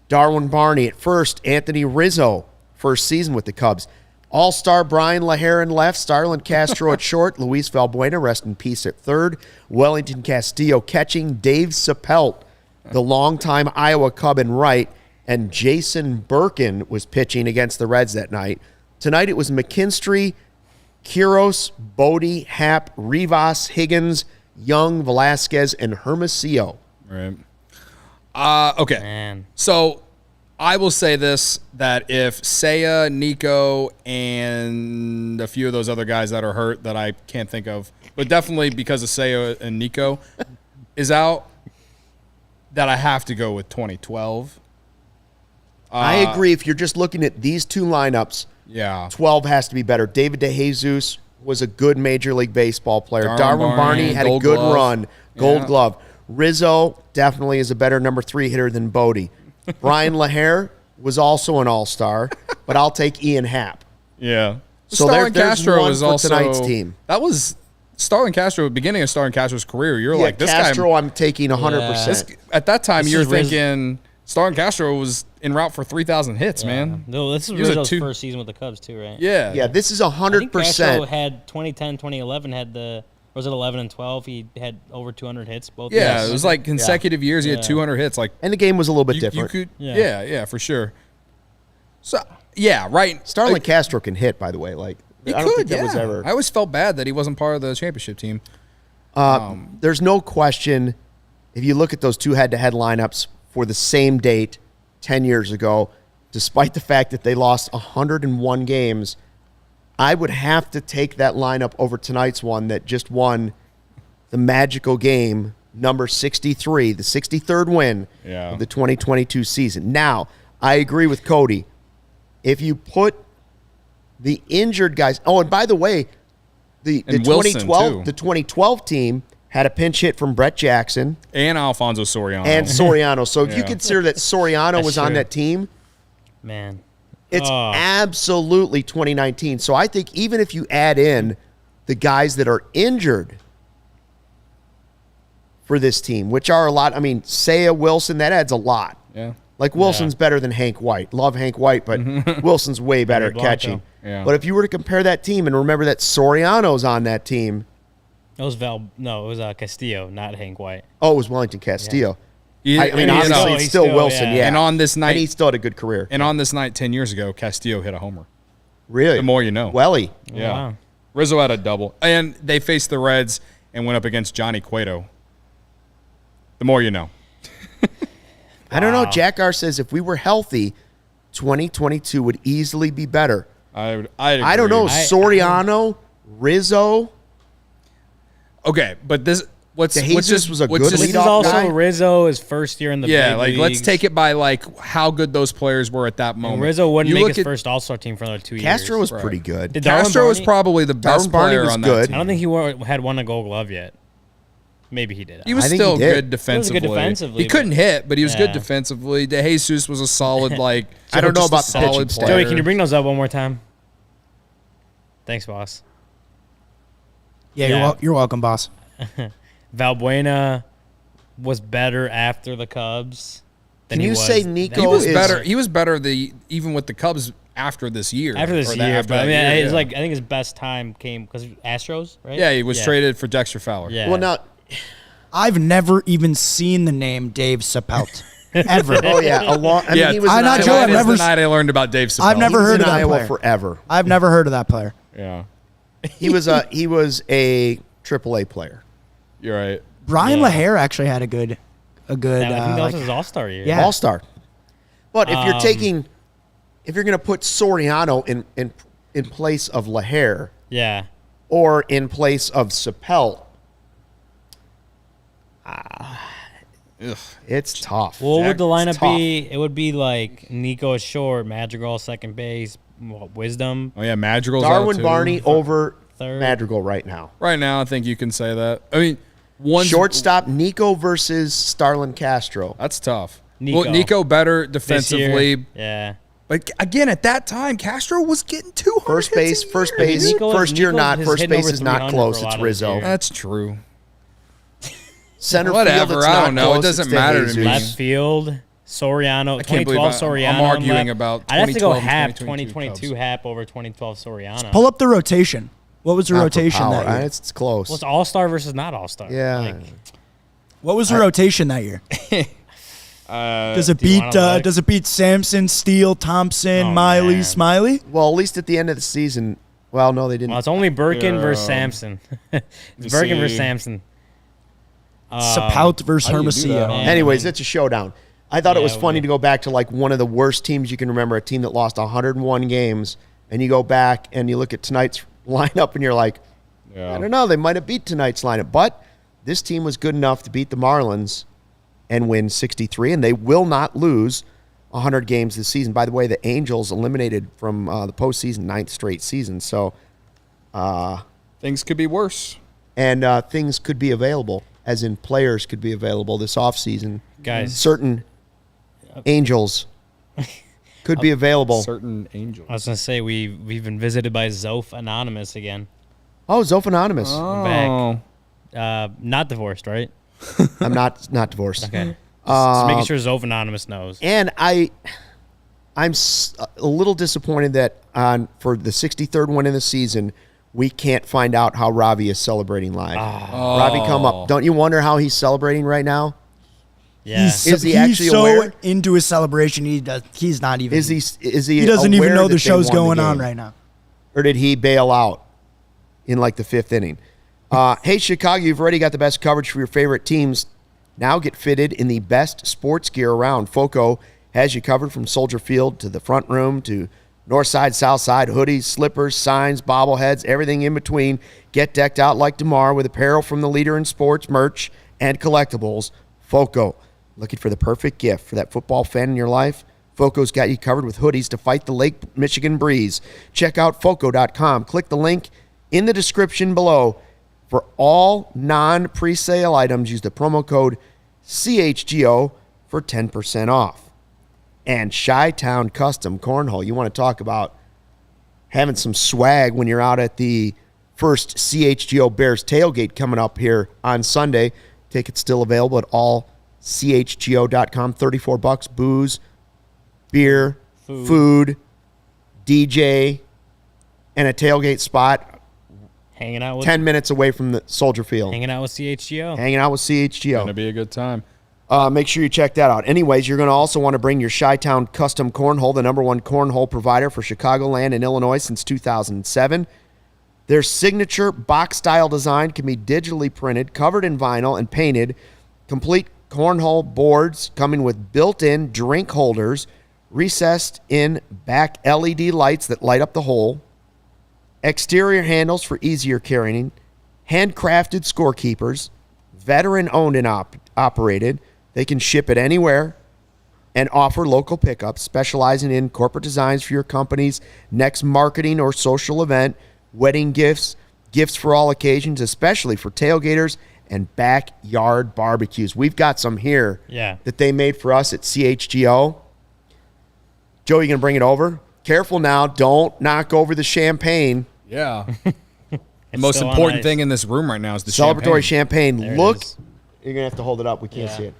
Darwin Barney at first, Anthony Rizzo, first season with the Cubs. All-star Brian LaHare in left, Starlin Castro at short, Luis Valbuena, rest in peace, at third, Wellington Castillo catching, Dave Sapelt, the longtime Iowa Cub, in right, and Jason Burkin was pitching against the Reds that night. Tonight it was McKinstry, Quiros, Bote, Happ, Rivas, Higgins, Young, Velasquez, and Hermosillo. right. Okay. Man. So I will say this, that if Seiya, Nico, and a few of those other guys that are hurt that I can't think of, but definitely because of Seiya and Nico is out, that I have to go with 2012. I agree. If you're just looking at these two lineups, Yeah. 12 has to be better. David DeJesus was a good Major League Baseball player. Darwin Barney had a Gold good Glove. run. Gold Yeah. Glove. Rizzo definitely is a better number 3 hitter than Bote. Brian LaHare was also an all-star, but I'll take Ian Happ. Yeah. So Starlin there's Castro one was for also tonight's team. That was Starlin Castro, beginning of Starlin Castro's career. You're Yeah, like, this Castro guy. I'm taking 100%. At that time, This you were is Riz- thinking Starlin Castro was en route for 3,000 hits, man. No, this is He was a Rizzo's two- first season with the Cubs too, right? Yeah. Yeah, this is I think Castro 100%. had 2010, 2011 had the, was it 11 and 12? He had over 200 hits both Yeah, years. it was like consecutive years. He had Yeah. 200 hits. Like And the game was a little bit you different. could, Yeah. yeah, for sure. So yeah, right. Starlin Castro can hit, by the way. Like He I don't could. think that was ever. I always felt bad that he wasn't part of the championship team. There's no question, if you look at those two head-to-head lineups for the same date 10 years ago, despite the fact that they lost 101 games, I would have to take that lineup over tonight's one that just won the magical game, number 63, the 63rd win Yeah. of the 2022 season. Now, I agree with Cody. If you put the injured guys, oh, and by the way, the And Wilson, 2012 too. the 2012 team had a pinch hit from Brett Jackson And Alfonso Soriano. and Soriano. So if you Yeah. consider that Soriano That's was on true. that team, Man. it's Oh. absolutely 2019. So I think even if you add in the guys that are injured for this team, which are a lot, I mean, Seiya, Wilson, that adds a lot. yeah. Like Wilson's better than Hank White. Love Hank White, but Wilson's way better at Blanco. catching. Yeah. But if you were to compare that team and remember that Soriano's on that team, It was No, it was Castillo, not Hank White. oh, it was Wellington Castillo. He- I mean, and, obviously, know, it's he's still still, Wilson, yeah. yeah. And on this And he night, still had a good career. 10 years ago, Castillo hit a homer. Really? The more you know. Welly. Yeah. Wow. Rizzo had a double. And they faced the Reds and went up against Johnny Cueto. The more you know. I don't know. Wow. Jack R says if we were healthy, 2022 would easily be better. I I don't know. agree. Soriano, Rizzo. Okay, but this what's DeJesus just was a what's good just- This is leadoff also guy? Rizzo's first year in the Yeah, big like let's leagues. take it by like how good those players were at that And moment. Rizzo wouldn't You make look his at- first All-Star team for another 2 years. Castro was Right. pretty good. Did Darwin Castro was Barney- probably the best Darwin Barney player was on good. that I team. don't think he had won a Gold Glove yet. Maybe he did. He was I think still he did. good defensively. He was good defensively, He couldn't hit, but he was good Yeah. defensively. De Jesus was a solid, like I don't know just a about the pitching solid stat. player. Joey, can you bring those up one more time? Thanks, boss. Yeah, Yeah. you're welcome, boss. Valbuena was better after the Cubs than Can he you was. say than- Nico He was is- better. He was better even with the Cubs after this year. after this Or year? after But I that mean, year, it's yeah. like I think his best time came because Astros, right? Yeah, he was traded for Dexter Fowler. Yeah. Well, now, I've never even seen the name Dave Sapelt. Ever. oh yeah, a long. I Yeah, mean, he was I'm in not Iowa. Joe, I've That was never the night I learned about Dave Chappelle. I've never He was heard in of that Iowa player. forever. I've never heard of that player. Yeah, He was a AAA player. you're right. Brian Yeah. LaHare actually had a good. I think that like- was his All-Star year. Yeah. All-star. But if you're going to put Soriano in place of LaHare Yeah. or in place of Sapelt, it's tough. What would the It's lineup tough. be? It would be like Nico short, Madrigal second base, Wisdom Oh yeah, Madrigal's out Darwin too. Barney over Third. Madrigal right now. Right now, I think you can say that. I mean, one Shortstop Nico versus Starlin Castro. That's tough. Nico. Well, Nico better this defensively, year. Yeah. but again, at that time, Castro was getting 200 First base, hits a first year. base, Nico- first year Nico not. has First hit base over is not 300 close. for a It's lot of his Rizzo. year. That's true. Center Whatever, field, it's I not don't know. It close. doesn't It's matter to Jesus. me. Left field, Soriano. can't 2012 believe Soriano. I'm arguing left. about I'd have to go 2012 and Hap 2022 2022 Hap over 2012 Soriano. Pull up the rotation. What was the Not for rotation power. that year? It's close. Well, it's All-Star versus not All-Star. Yeah. Like, What was the rotation that year? Does it do you beat? wanna look? Does it beat Sampson, Steele, Thompson, Oh, Miley, man. Smiley? Well, at least at the end of the season. Well, no, they didn't. well, it's only Burkin versus Yeah. Sampson. It's Burkin versus see. Sampson. Sapout versus how do you do that? Hermosillo. Anyways, it's a showdown. I thought it was Yeah, funny we- to go back to like one of the worst teams you can remember, a team that lost 101 games, and you go back and you look at tonight's lineup and you're like, I don't know, they might have beat tonight's lineup, but this team was good enough to beat the Marlins and win 63, and they will not lose 100 games this season. By the way, the Angels eliminated from the postseason 9th straight season, so Things could be worse. and things could be available, as in players could be available this offseason. Guys, Certain Angels could be available. Certain angels. I was going to say we've been visited by Zoph Anonymous again. Oh, Zoph Anonymous. Oh, Not divorced, right? I'm not divorced. Okay. Just making sure Zoph Anonymous knows. And I'm a little disappointed that for the 63rd one in the season, we can't find out how Ravi is celebrating live. Ravi, come up. Don't you wonder how he's celebrating right now? Yeah. Is he he's actually so aware? into his celebration. He's not even. Is he? He doesn't even aware know that the they show's won going on game? right now. Or did he bail out in like the 5th inning? Hey, Chicago, you've already got the best coverage for your favorite teams. Now get fitted in the best sports gear around. Foco has you covered from Soldier Field to the front room to north side, south side, hoodies, slippers, signs, bobbleheads, everything in between. Get decked out like DeMar with apparel from the leader in sports, merch, and collectibles, Foco. Looking for the perfect gift for that football fan in your life? Foco's got you covered with hoodies to fight the Lake Michigan breeze. Check out Foco.com. Click the link in the description below. For all non-presale items, use the promo code CHGO for 10% off. And Chi-Town Custom Cornhole. You want to talk about having some swag when you're out at the first CHGO Bears tailgate coming up here on Sunday. Tickets still available at all CHGO.com. $34, booze, beer, food, DJ, and a tailgate spot Hanging out with 10 minutes away from the Soldier Field. hanging out with CHGO. Hanging out with CHGO. gonna be a good time. Make sure you check that out. Anyways, you're going to also want to bring your Chi-Town Custom Cornhole, the #1 cornhole provider for Chicagoland and Illinois since 2007. Their signature box-style design can be digitally printed, covered in vinyl, and painted. Complete cornhole boards coming with built-in drink holders, recessed in back LED lights that light up the hole, exterior handles for easier carrying, handcrafted scorekeepers, veteran-owned and operated. They can ship it anywhere and offer local pickups, specializing in corporate designs for your company's next marketing or social event, wedding gifts, gifts for all occasions, especially for tailgaters and backyard barbecues. We've got some here Yeah. that they made for us at CHGO. Joe, you going to bring it over? Careful now. Don't knock over the champagne. Yeah. The most still on important ice. thing in this room right now is the Celebratory champagne. champagne. There it Look. is. You're going to have to hold it up. We can't Yeah. see it.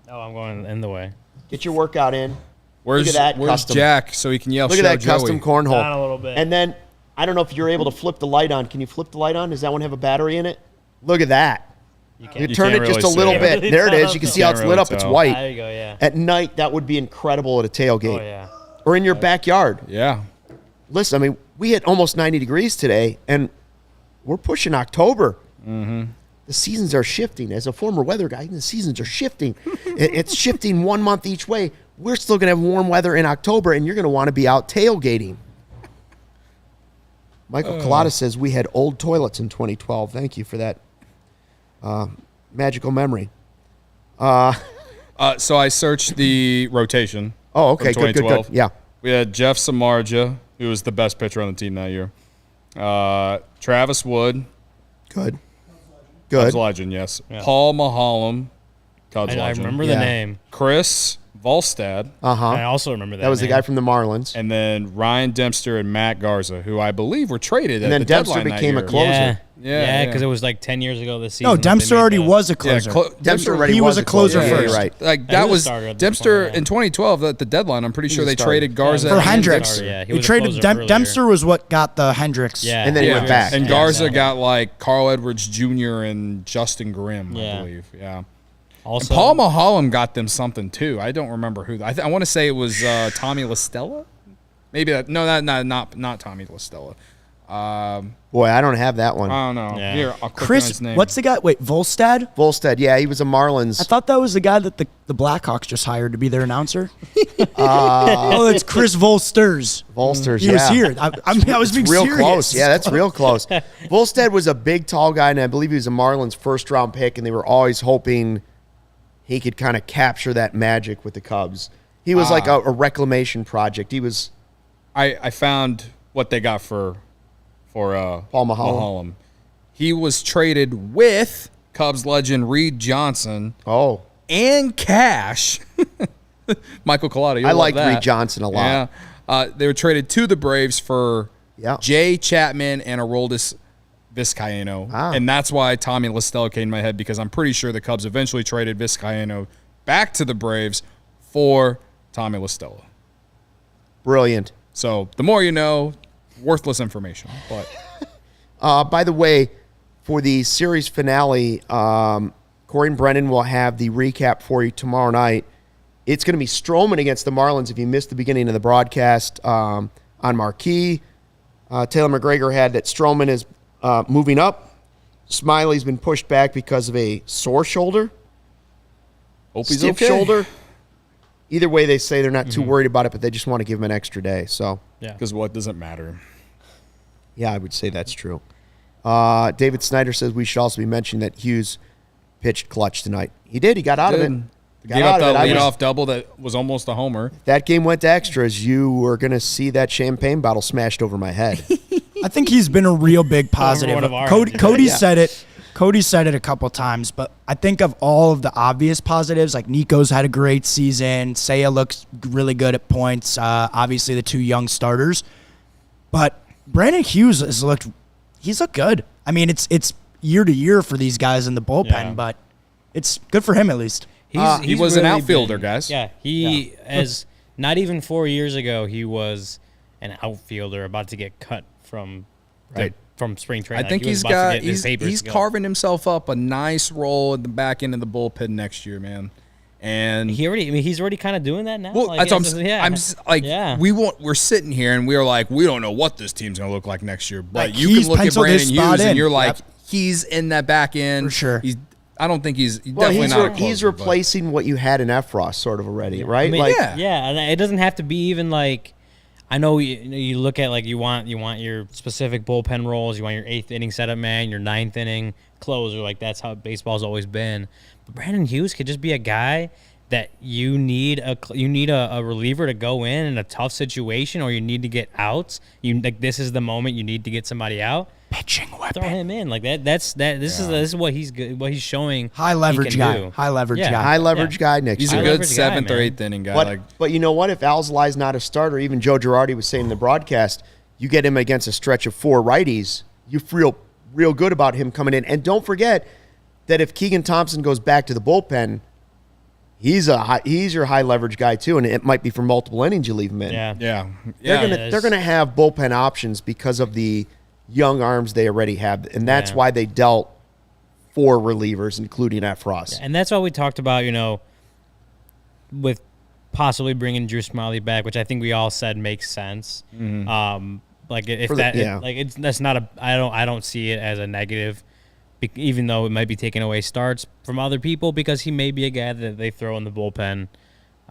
Oh, I'm going in the way. Get your workout in. Where's, Look at that where's custom. Jack so he can yell Look at "Show that custom Joey"? cornhole. Down a little bit. And then, I don't know if you're able to flip the light on. Can you flip the light on? Does that one have a battery in it? Look at that. You You can't. turn can't it just really a little see bit. it. There it is. You can see how Can't it's really lit up. It's tell. white. There you go. Yeah. At night, that would be incredible at a tailgate. Oh yeah. Or in your backyard. Yeah. Listen, I mean, we hit almost 90 degrees today, and we're pushing October. The seasons are shifting. As a former weather guy, the seasons are shifting. It's shifting 1 month each way. We're still going to have warm weather in October, and you're going to want to be out tailgating. Michael Collada says we had old toilets in 2012. Thank you for that magical memory. So I searched the rotation. Oh, okay, from good. 2012. Yeah. We had Jeff Samardzija, who was the best pitcher on the team that year. Travis Wood, Good. Cubs legend, yes. Yeah. Paul Maholm, Cubs I legend. remember Yeah. the name. Chris Volstad, Uh-huh. I also remember that. That was the name. guy from the Marlins. and then Ryan Dempster and Matt Garza, who I believe were traded And at then the Dempster deadline that became a year. closer. Yeah. Yeah, Yeah, yeah. because it was like 10 years ago this season. No, that they Dempster made already the- was a Yeah, closer. Dempster already he was a closer Yeah, first. you're right. Like He that was a was starter at the Dempster point, yeah. in 2012 at the deadline. I'm pretty sure was a they starter. traded Garza For and Hendricks. Dempster. Yeah, he They was a traded closer Dem- earlier. Dempster was what got the Hendricks. Yeah. And then he went back. And Yeah, Garza exactly. got like Carl Edwards Jr. and Justin Grimm, I Yeah. believe. Yeah. Also, And Paul Maholm got them something too. I don't remember who. I want to say it was Tommy LaStella. Maybe that. No, not Tommy LaStella. Boy, I don't have that one. I don't know. Yeah. Here, I'll click on Chris, his name. what's the guy? Wait, Volstad? Volstead, yeah, he was a Marlins. I thought that was the guy that the Blackhawks just hired to be their announcer. Oh, it's Chris Volsters. Volsters, He yeah. was here. I was being Real serious. close. Yeah, that's real close. Volstead was a big, tall guy, and I believe he was a Marlins first-round pick, and they were always hoping he could kind of capture that magic with the Cubs. He was like a reclamation project. He was I found what they got for Paul Maholm. He was traded with Cubs legend Reed Johnson and cash. Michael Collada. I like Reed Johnson a lot. Yeah. They were traded to the Braves for Yeah. Jay Chapman and Aroldis Vizcaino. Ah. And that's why Tommy LaStella came to my head, because I'm pretty sure the Cubs eventually traded Vizcaino back to the Braves for Tommy LaStella. Brilliant. So the more you know, worthless information. But By the way, for the series finale, Corey and Brennan will have the recap for you tomorrow night. It's going to be Stroman against the Marlins. If you missed the beginning of the broadcast on Marquee, Taylor McGregor had that Stroman is moving up. Smiley's been pushed back because of a sore shoulder, hope he's stiff okay. shoulder. Either way, they say they're not too worried about it, but they just want to give him an extra day. So, yeah. Because what doesn't matter? yeah, I would say that's true. David Snyder says we should also be mentioning that Hughes pitched clutch tonight. He did. He got out of it. Got Gave out up of it. that I was- leadoff double that was almost a homer. That game went to extras. You were going to see that champagne bottle smashed over my head. I think he's been a real big positive. one of our Cody Yeah. said it. Cody said it a couple times, but I think of all of the obvious positives, like Nico's had a great season. Seiya looks really good at points. Obviously, the two young starters. But Brandon Hughes he's looked good. I mean, it's year to year for these guys in the bullpen, Yeah. but it's good for him at least. He was an really outfielder, been- guys. Yeah, as not even 4 years ago, he was an outfielder about to get cut from from spring training. I think He was he's about to got get his papers he's to go. carving himself up a nice role at the back end of the bullpen next year, man. And He's already kind of doing that now. well, Like, that's what yeah. I'm s- like. Yeah. We're sitting here and we're like, we don't know what this team's gonna look like next year. But Like, you he's can look at penciled Brandon his Hughes spot and in. you're like, Yep. he's in that back end For sure. I don't think he's Well, definitely not. a he's closer, but- replacing what you had in Efros sort of already, right? I mean, like, yeah. and it doesn't have to be even like. I know you look at like you want your specific bullpen roles. You want your 8th inning setup man, your 9th inning closer. Like that's how baseball's always been. But Brandon Hughes could just be a guy that you need a reliever to go in a tough situation, or you need to get outs. This is the moment you need to get somebody out. pitching weapon. Throw him in like that. This is what he's good. What he's showing. High leverage he can guy. do. High leverage Yeah. guy. High leverage guy next He's year. a High good leverage guy, 7th or man. 8th inning guy. But you know what? If Alzolai's not a starter, even Joe Girardi was saying in the broadcast, you get him against a stretch of 4 righties, you feel real good about him coming in. And don't forget that if Keegan Thompson goes back to the bullpen, he's your high leverage guy too, and it might be for multiple innings you leave him in. Yeah. They're gonna have bullpen options because of the young arms they already have, and that's why they dealt 4 relievers, including Efros. And that's what we talked about, with possibly bringing Drew Smiley back, which I think we all said makes sense. Like if that's not a, I don't see it as a negative, even though it might be taking away starts from other people, because he may be a guy that they throw in the bullpen,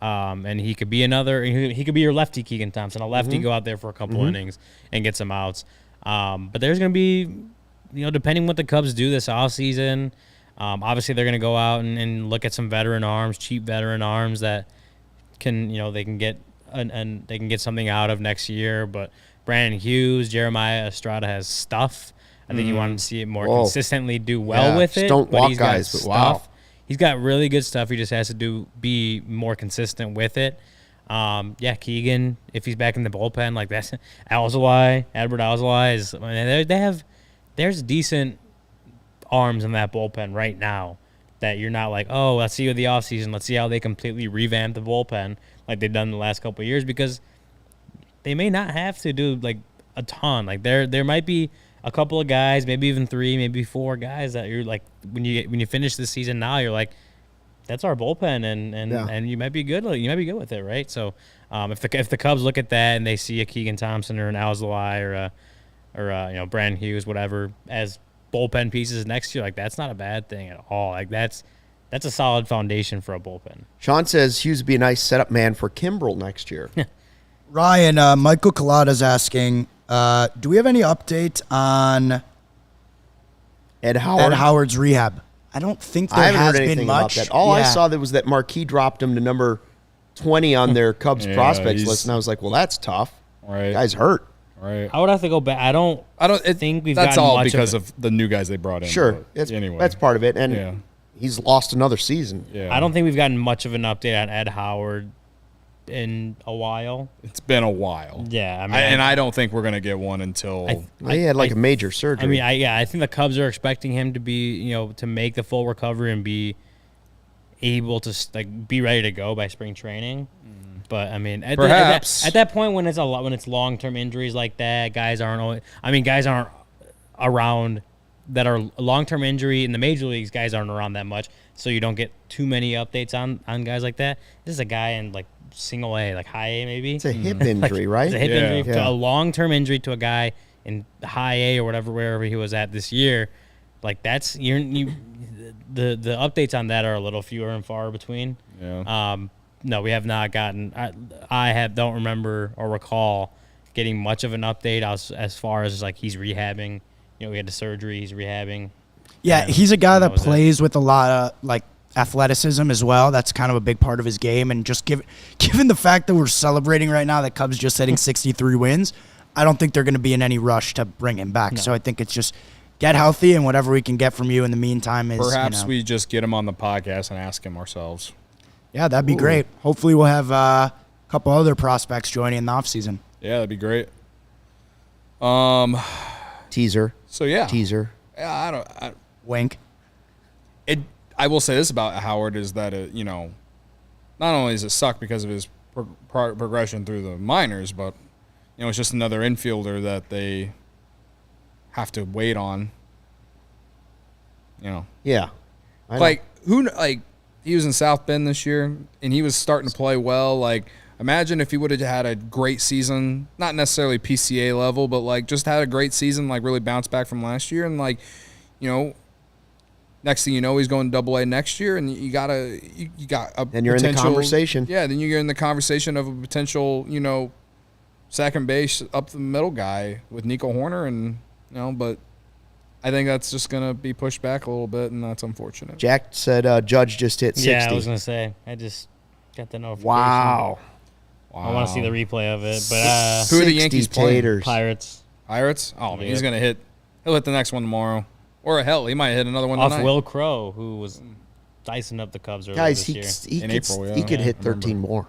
and he could be he could be your lefty Keegan Thompson, a lefty go out there for a couple innings and get some outs. But there's going to be, depending what the Cubs do this offseason, obviously they're going to go out and look at some veteran arms, cheap veteran arms that can, they can get and they can get something out of next year. But Brandon Hughes, Jeremiah Estrada has stuff. I think you want to see it more consistently do well with it. Don't but walk he's got guys, but stuff. wow. He's got really good stuff. He just has to be more consistent with it. Keegan, if he's back in the bullpen, like that's Albert Alzolai is. There's decent arms in that bullpen right now that you're not like, oh, let's see with the offseason. Let's see how they completely revamp the bullpen like they've done the last couple of years, because they may not have to do like a ton. Like there might be a couple of guys, maybe even 3, maybe 4 guys that you're like, when you finish the season now, you're like, that's our bullpen, and you might be good. You might be good with it, right? So if the Cubs look at that and they see a Keegan Thompson or an Alzolai or Brandon Hughes, whatever, as bullpen pieces next year, like that's not a bad thing at all. Like that's a solid foundation for a bullpen. Sean says Hughes would be a nice setup man for Kimbrel next year. Ryan, Michael Collada's asking, do we have any update on Ed Howard's rehab? I don't think there I haven't has heard anything been much. about that. All I saw was that Marquee dropped him to number 20 on their Cubs prospects list, and I was like, well, that's tough. Right. Guy's hurt. Right. I would have to go back. I don't think we've That's gotten all much because of the new guys they brought in. Sure. But anyway. That's part of it, and he's lost another season. Yeah. I don't think we've gotten much of an update on Ed Howard in a while. It's been a while. Yeah, I mean, I don't think we're gonna get one until He had like a major surgery. I mean, I think the Cubs are expecting him to be, to make the full recovery and be able to be ready to go by spring training. But I mean, at that point when it's long-term injuries like that, guys aren't around that are long-term injury in the major leagues. Guys aren't around that much, so you don't get too many updates on guys like that. This is a guy in like single A, like high A maybe. It's a hip injury, right? It's a hip injury, to a long-term injury to a guy in high A or wherever he was at this year. Like that's the updates on that are a little fewer and far between. Yeah. No, we have not gotten. I don't remember or recall getting much of an update as far as like he's rehabbing. We had the surgery. He's rehabbing. Yeah, he's a guy that plays with a lot of like athleticism as well. That's kind of a big part of his game. And just given the fact that we're celebrating right now that Cubs just hitting 63 wins, I don't think they're going to be in any rush to bring him back. No. So I think it's just get healthy, and whatever we can get from you in the meantime is perhaps we just get him on the podcast and ask him ourselves. Yeah, that'd be great. Hopefully we'll have a couple other prospects joining in the offseason. Yeah, that'd be great. Teaser. So yeah. Teaser. Yeah, Wink. I will say this about Howard is that not only does it suck because of his progression through the minors, but it's just another infielder that they have to wait on. Yeah. He was in South Bend this year, and he was starting to play well. Like, imagine if he would have had a great season, not necessarily PCA level, but, like, just had a great season, like, really bounced back from last year. And, like, next thing you know, he's going AA next year, and you got a then you're in the conversation. Yeah, then you're in the conversation of a potential, second base up the middle guy with Nico Horner, and, but I think that's just going to be pushed back a little bit, and that's unfortunate. Jack said Judge just hit 60. Yeah, I was going to say. I just got the notification. Wow. I want to see the replay of it. But who are the Yankees playing? Taters. Pirates. Pirates? Oh, man, he's going to hit He'll hit the next one tomorrow. Or hell, he might hit another one Off tonight. Will Crow, who was dicing up the Cubs earlier Guys, this year. he could hit 13 more.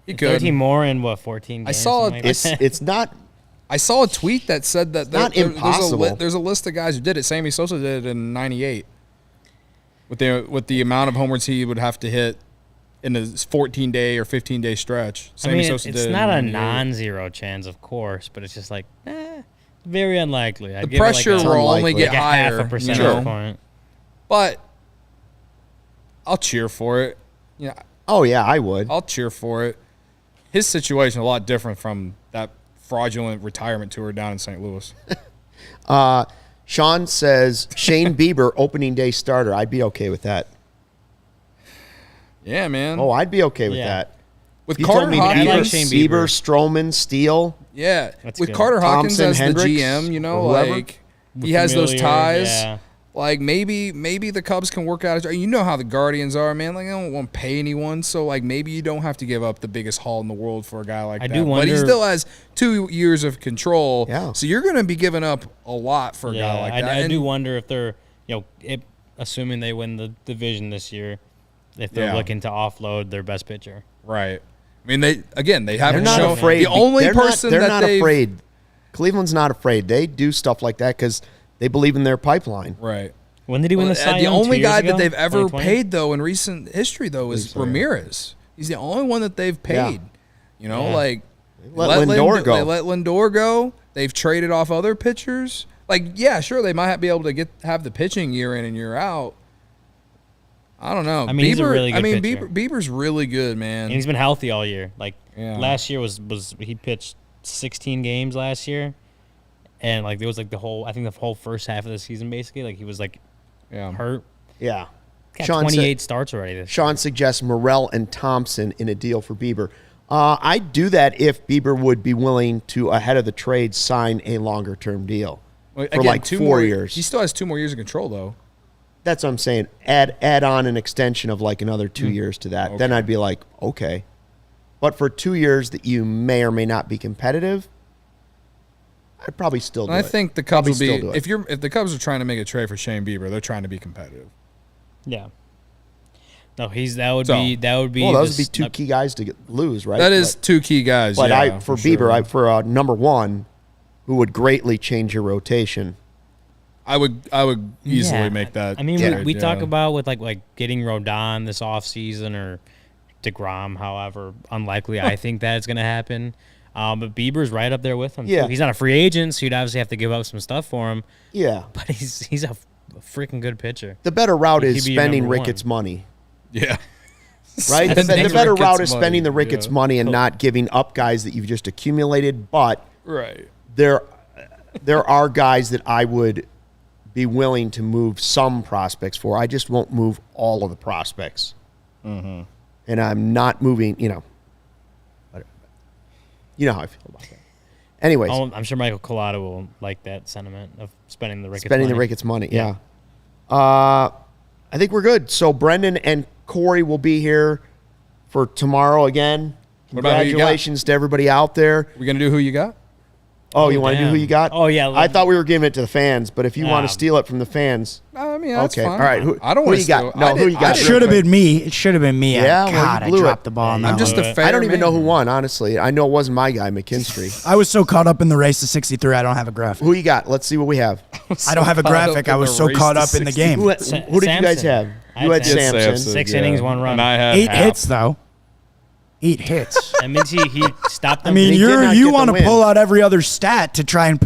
He could. 13 more in, 14 games? I saw something like that? It's not. I saw a tweet that said that not impossible. There's a list of guys who did it. Sammy Sosa did it in '98. With the amount of homers he would have to hit in a 14-day or 15-day stretch. Sammy Sosa it's did not it a in 98. non-zero chance, of course, but it's just like, very unlikely. The pressure will only get like higher. half a percentage Sure. point. But I'll cheer for it. Yeah, Oh yeah, I would. I'll cheer for it. His situation is a lot different from that fraudulent retirement tour down in St. Louis. Sean says Shane Bieber opening day starter. I'd be okay with that. Yeah, man. Oh, I'd be okay with Yeah. that. With You Carter told me I like Hawkins, Shane Bieber, Bieber. Stroman, Steele. yeah, That's with good. Carter Hawkins Thompson, as Hendricks, the GM, you know, whoever. like he has those Familiar, ties. yeah. Like maybe the Cubs can work out. You know how the Guardians are, man. Like they don't want to pay anyone, so like maybe you don't have to give up the biggest haul in the world for a guy like I that. do But he wonder- still has 2 years of control. Yeah. So you're going to be giving up a lot for a Yeah, guy like that. I And- do wonder if they're, assuming they win the division this year, if they're Yeah. looking to offload their best pitcher. Right. I mean, they They're haven't not shown afraid. the only they're person not, they're that not they've afraid. Cleveland's not afraid. They do stuff like that because they believe in their pipeline. right. When did he win the Cy The Young, only 2 years guy ago? that they've ever 2020? paid though in recent history though is Ramirez. He's the only one that they've paid. You know, Yeah. like Let Lindor go. They let Lindor go. They've traded off other pitchers. Like, yeah, sure, they might be able to have the pitching year in and year out. I don't know. I mean, he's a really good pitcher. Bieber's really good, man. And he's been healthy all year. Like Yeah. last year was he pitched 16 games last year, and like there was like the whole first half of the season basically like he was like yeah. hurt. Yeah. Got Sean 28 starts already. This Sean suggests Morel and Thompson in a deal for Bieber. I'd do that if Bieber would be willing to, ahead of the trade, sign a longer-term deal Well, for like 4 years. He still has 2 more years of control though. That's what I'm saying. Add on an extension of like another 2 years to that. Then I'd be like, okay. But for 2 years that you may or may not be competitive, I'd probably still do And it. I think the Cubs Probably will still be do it. if the Cubs are trying to make a trade for Shane Bieber, they're trying to be competitive. Yeah. No, that would Well, be those would be two key guys to lose, right? That is 2 key guys. But yeah, for sure. Bieber, for number one, who would greatly change your rotation. I would easily Yeah. make that. I mean, trade, we yeah. talk about with like getting Rodon this offseason or DeGrom, however unlikely I think that is going to happen. But Bieber's right up there with him. Yeah. Too. He's not a free agent, so you'd obviously have to give up some stuff for him. Yeah. But he's a freaking good pitcher. The better route He'd is be your spending number Ricketts' money, Yeah. right? The Spending better Ricketts' route is money, spending the Ricketts' yeah. money and not giving up guys that you've just accumulated. But Right. there are guys that I would be willing to move some prospects for. I just won't move all of the prospects. Mm-hmm. And I'm not moving, whatever. You know how I feel about that. Anyways, I'm sure Michael Collado will like that sentiment of spending the Ricketts spending money. the Ricketts' money, yeah. I think we're good. So Brendan and Corey will be here for tomorrow again. What about who you got? Congratulations to everybody out there. We gonna do who you got? Oh, you want to do who damn. you got? Oh, yeah, I thought we were giving it to the fans, but if you want Um, to steal it from the fans, I mean, that's okay. fine. All right. Who, I don't who want you to got? No, who you got? It should have been me. It should have been me. Yeah, well, you God, I blew it. dropped the ball. on Yeah, that I'm just one. a fair I don't even know who man. won, honestly. I know it wasn't my guy, McKinstry. I was so caught up in the race to 63, I don't have a graphic. Who you got? Let's see what we have. I don't have a caught up graphic. in I was the so race caught to up in the 60. game. Who did you guys Sampson. have? I You had had Sampson. Six innings, 1 run. And I had 8 half. hits, though. 8 hits. That means he stopped I them. mean, He did not you get the want to win. pull out every other stat to try and.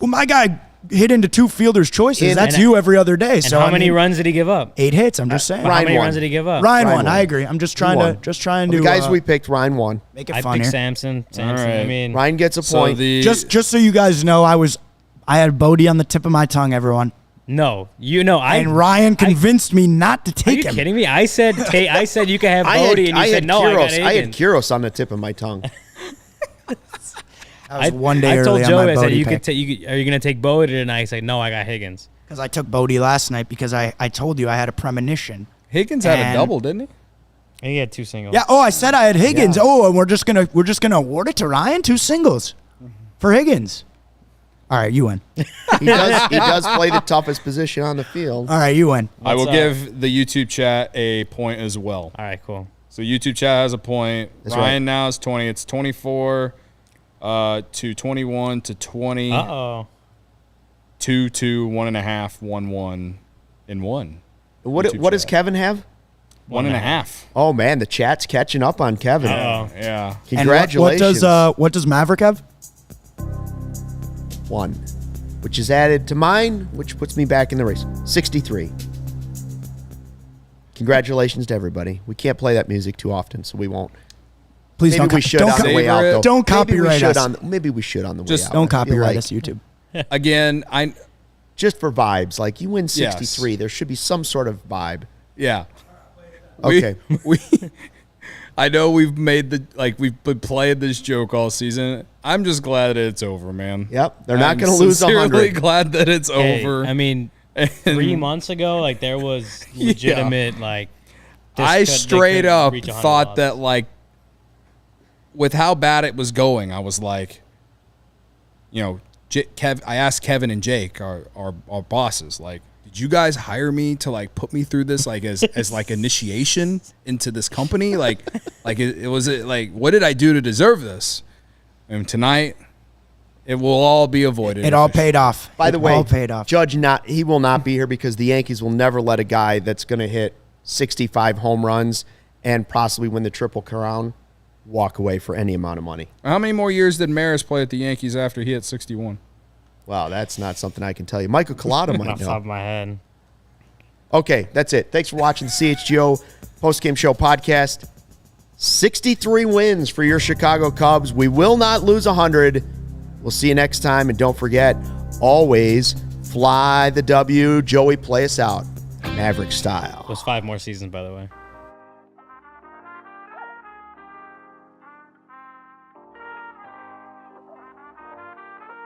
Well, my guy hit into 2 fielders' choices. And- That's and- you every other day. and So how I many mean, runs did he give up? 8 hits. I'm just saying. How Ryan many won. runs did he give up? Ryan Ryan won. won. I agree. I'm just Who trying won? to The do. guys we picked, Ryan won. make it I fun picked here. Sampson. All right. I mean, Ryan gets a So point. Just so you guys know, I had Bote on the tip of my tongue. Everyone. no, And Ryan convinced me not to Are take you him. kidding me? I said you can have Bote, and you said no. I got I had Higgins. Kuros on the tip of my tongue. I was one day I told early Joe, on my I said, Bote you pick. could are you going to take Bote tonight? He said, no, I got Higgins. Because I took Bote last night because I told you I had a premonition. Higgins had a And- double, didn't he? And he had 2 singles. Yeah. Oh, I said I had Higgins. Yeah. Oh, and we're just gonna award it to Ryan. 2 singles for Higgins. All right, you win. He does play the toughest position on the field. All right, you win. I will give the YouTube chat a point as well. All right, cool. So YouTube chat has a point. That's Ryan right. now is 20. It's 24 to 21 to 20. Uh-oh. 2, 2, 1.5, 1, 1, and 1. What YouTube does chat. Kevin have? 1.5. Oh man, the chat's catching up on Kevin. Uh-oh. Yeah. Congratulations. And what does Maverick have? 1, which is added to mine, which puts me back in the race. 63. Congratulations to everybody. We can't play that music too often, so we won't. Please Maybe don't. we should don't, on the way savor out, it. though. Don't copyright us. Maybe we should on the way Just out. don't I feel copyright like us, YouTube. Again, just for vibes. Like you win Yes. 63, there should be some sort of vibe. yeah. Okay. We I know we've been playing this joke all season. I'm just glad that it's over, man. Yep, they're not I'm going to lose sincerely 100. glad that it's Hey, over. I mean, 3 months ago, like there was legitimate like. I they straight couldn't up reach 100 thought loss. that, like, with how bad it was going, I was like, you know, I asked Kevin and Jake, our bosses, like, did you guys hire me to like put me through this like as like initiation into this company? Like it was like, what did I do to deserve this? And tonight, it will all be avoided. It all paid off. By the way, all paid off. Judge he will not be here because the Yankees will never let a guy that's going to hit 65 home runs and possibly win the Triple Crown walk away for any amount of money. How many more years did Maris play at the Yankees after he hit 61? Wow, that's not something I can tell you. Michael Collada off might the top know. of my head. Okay, that's it. Thanks for watching the CHGO Postgame Show podcast. 63 wins for your Chicago Cubs. We will not lose 100. We'll see you next time. And don't forget, always fly the W. Joey, play us out. Maverick style. It was 5 more seasons, by the way.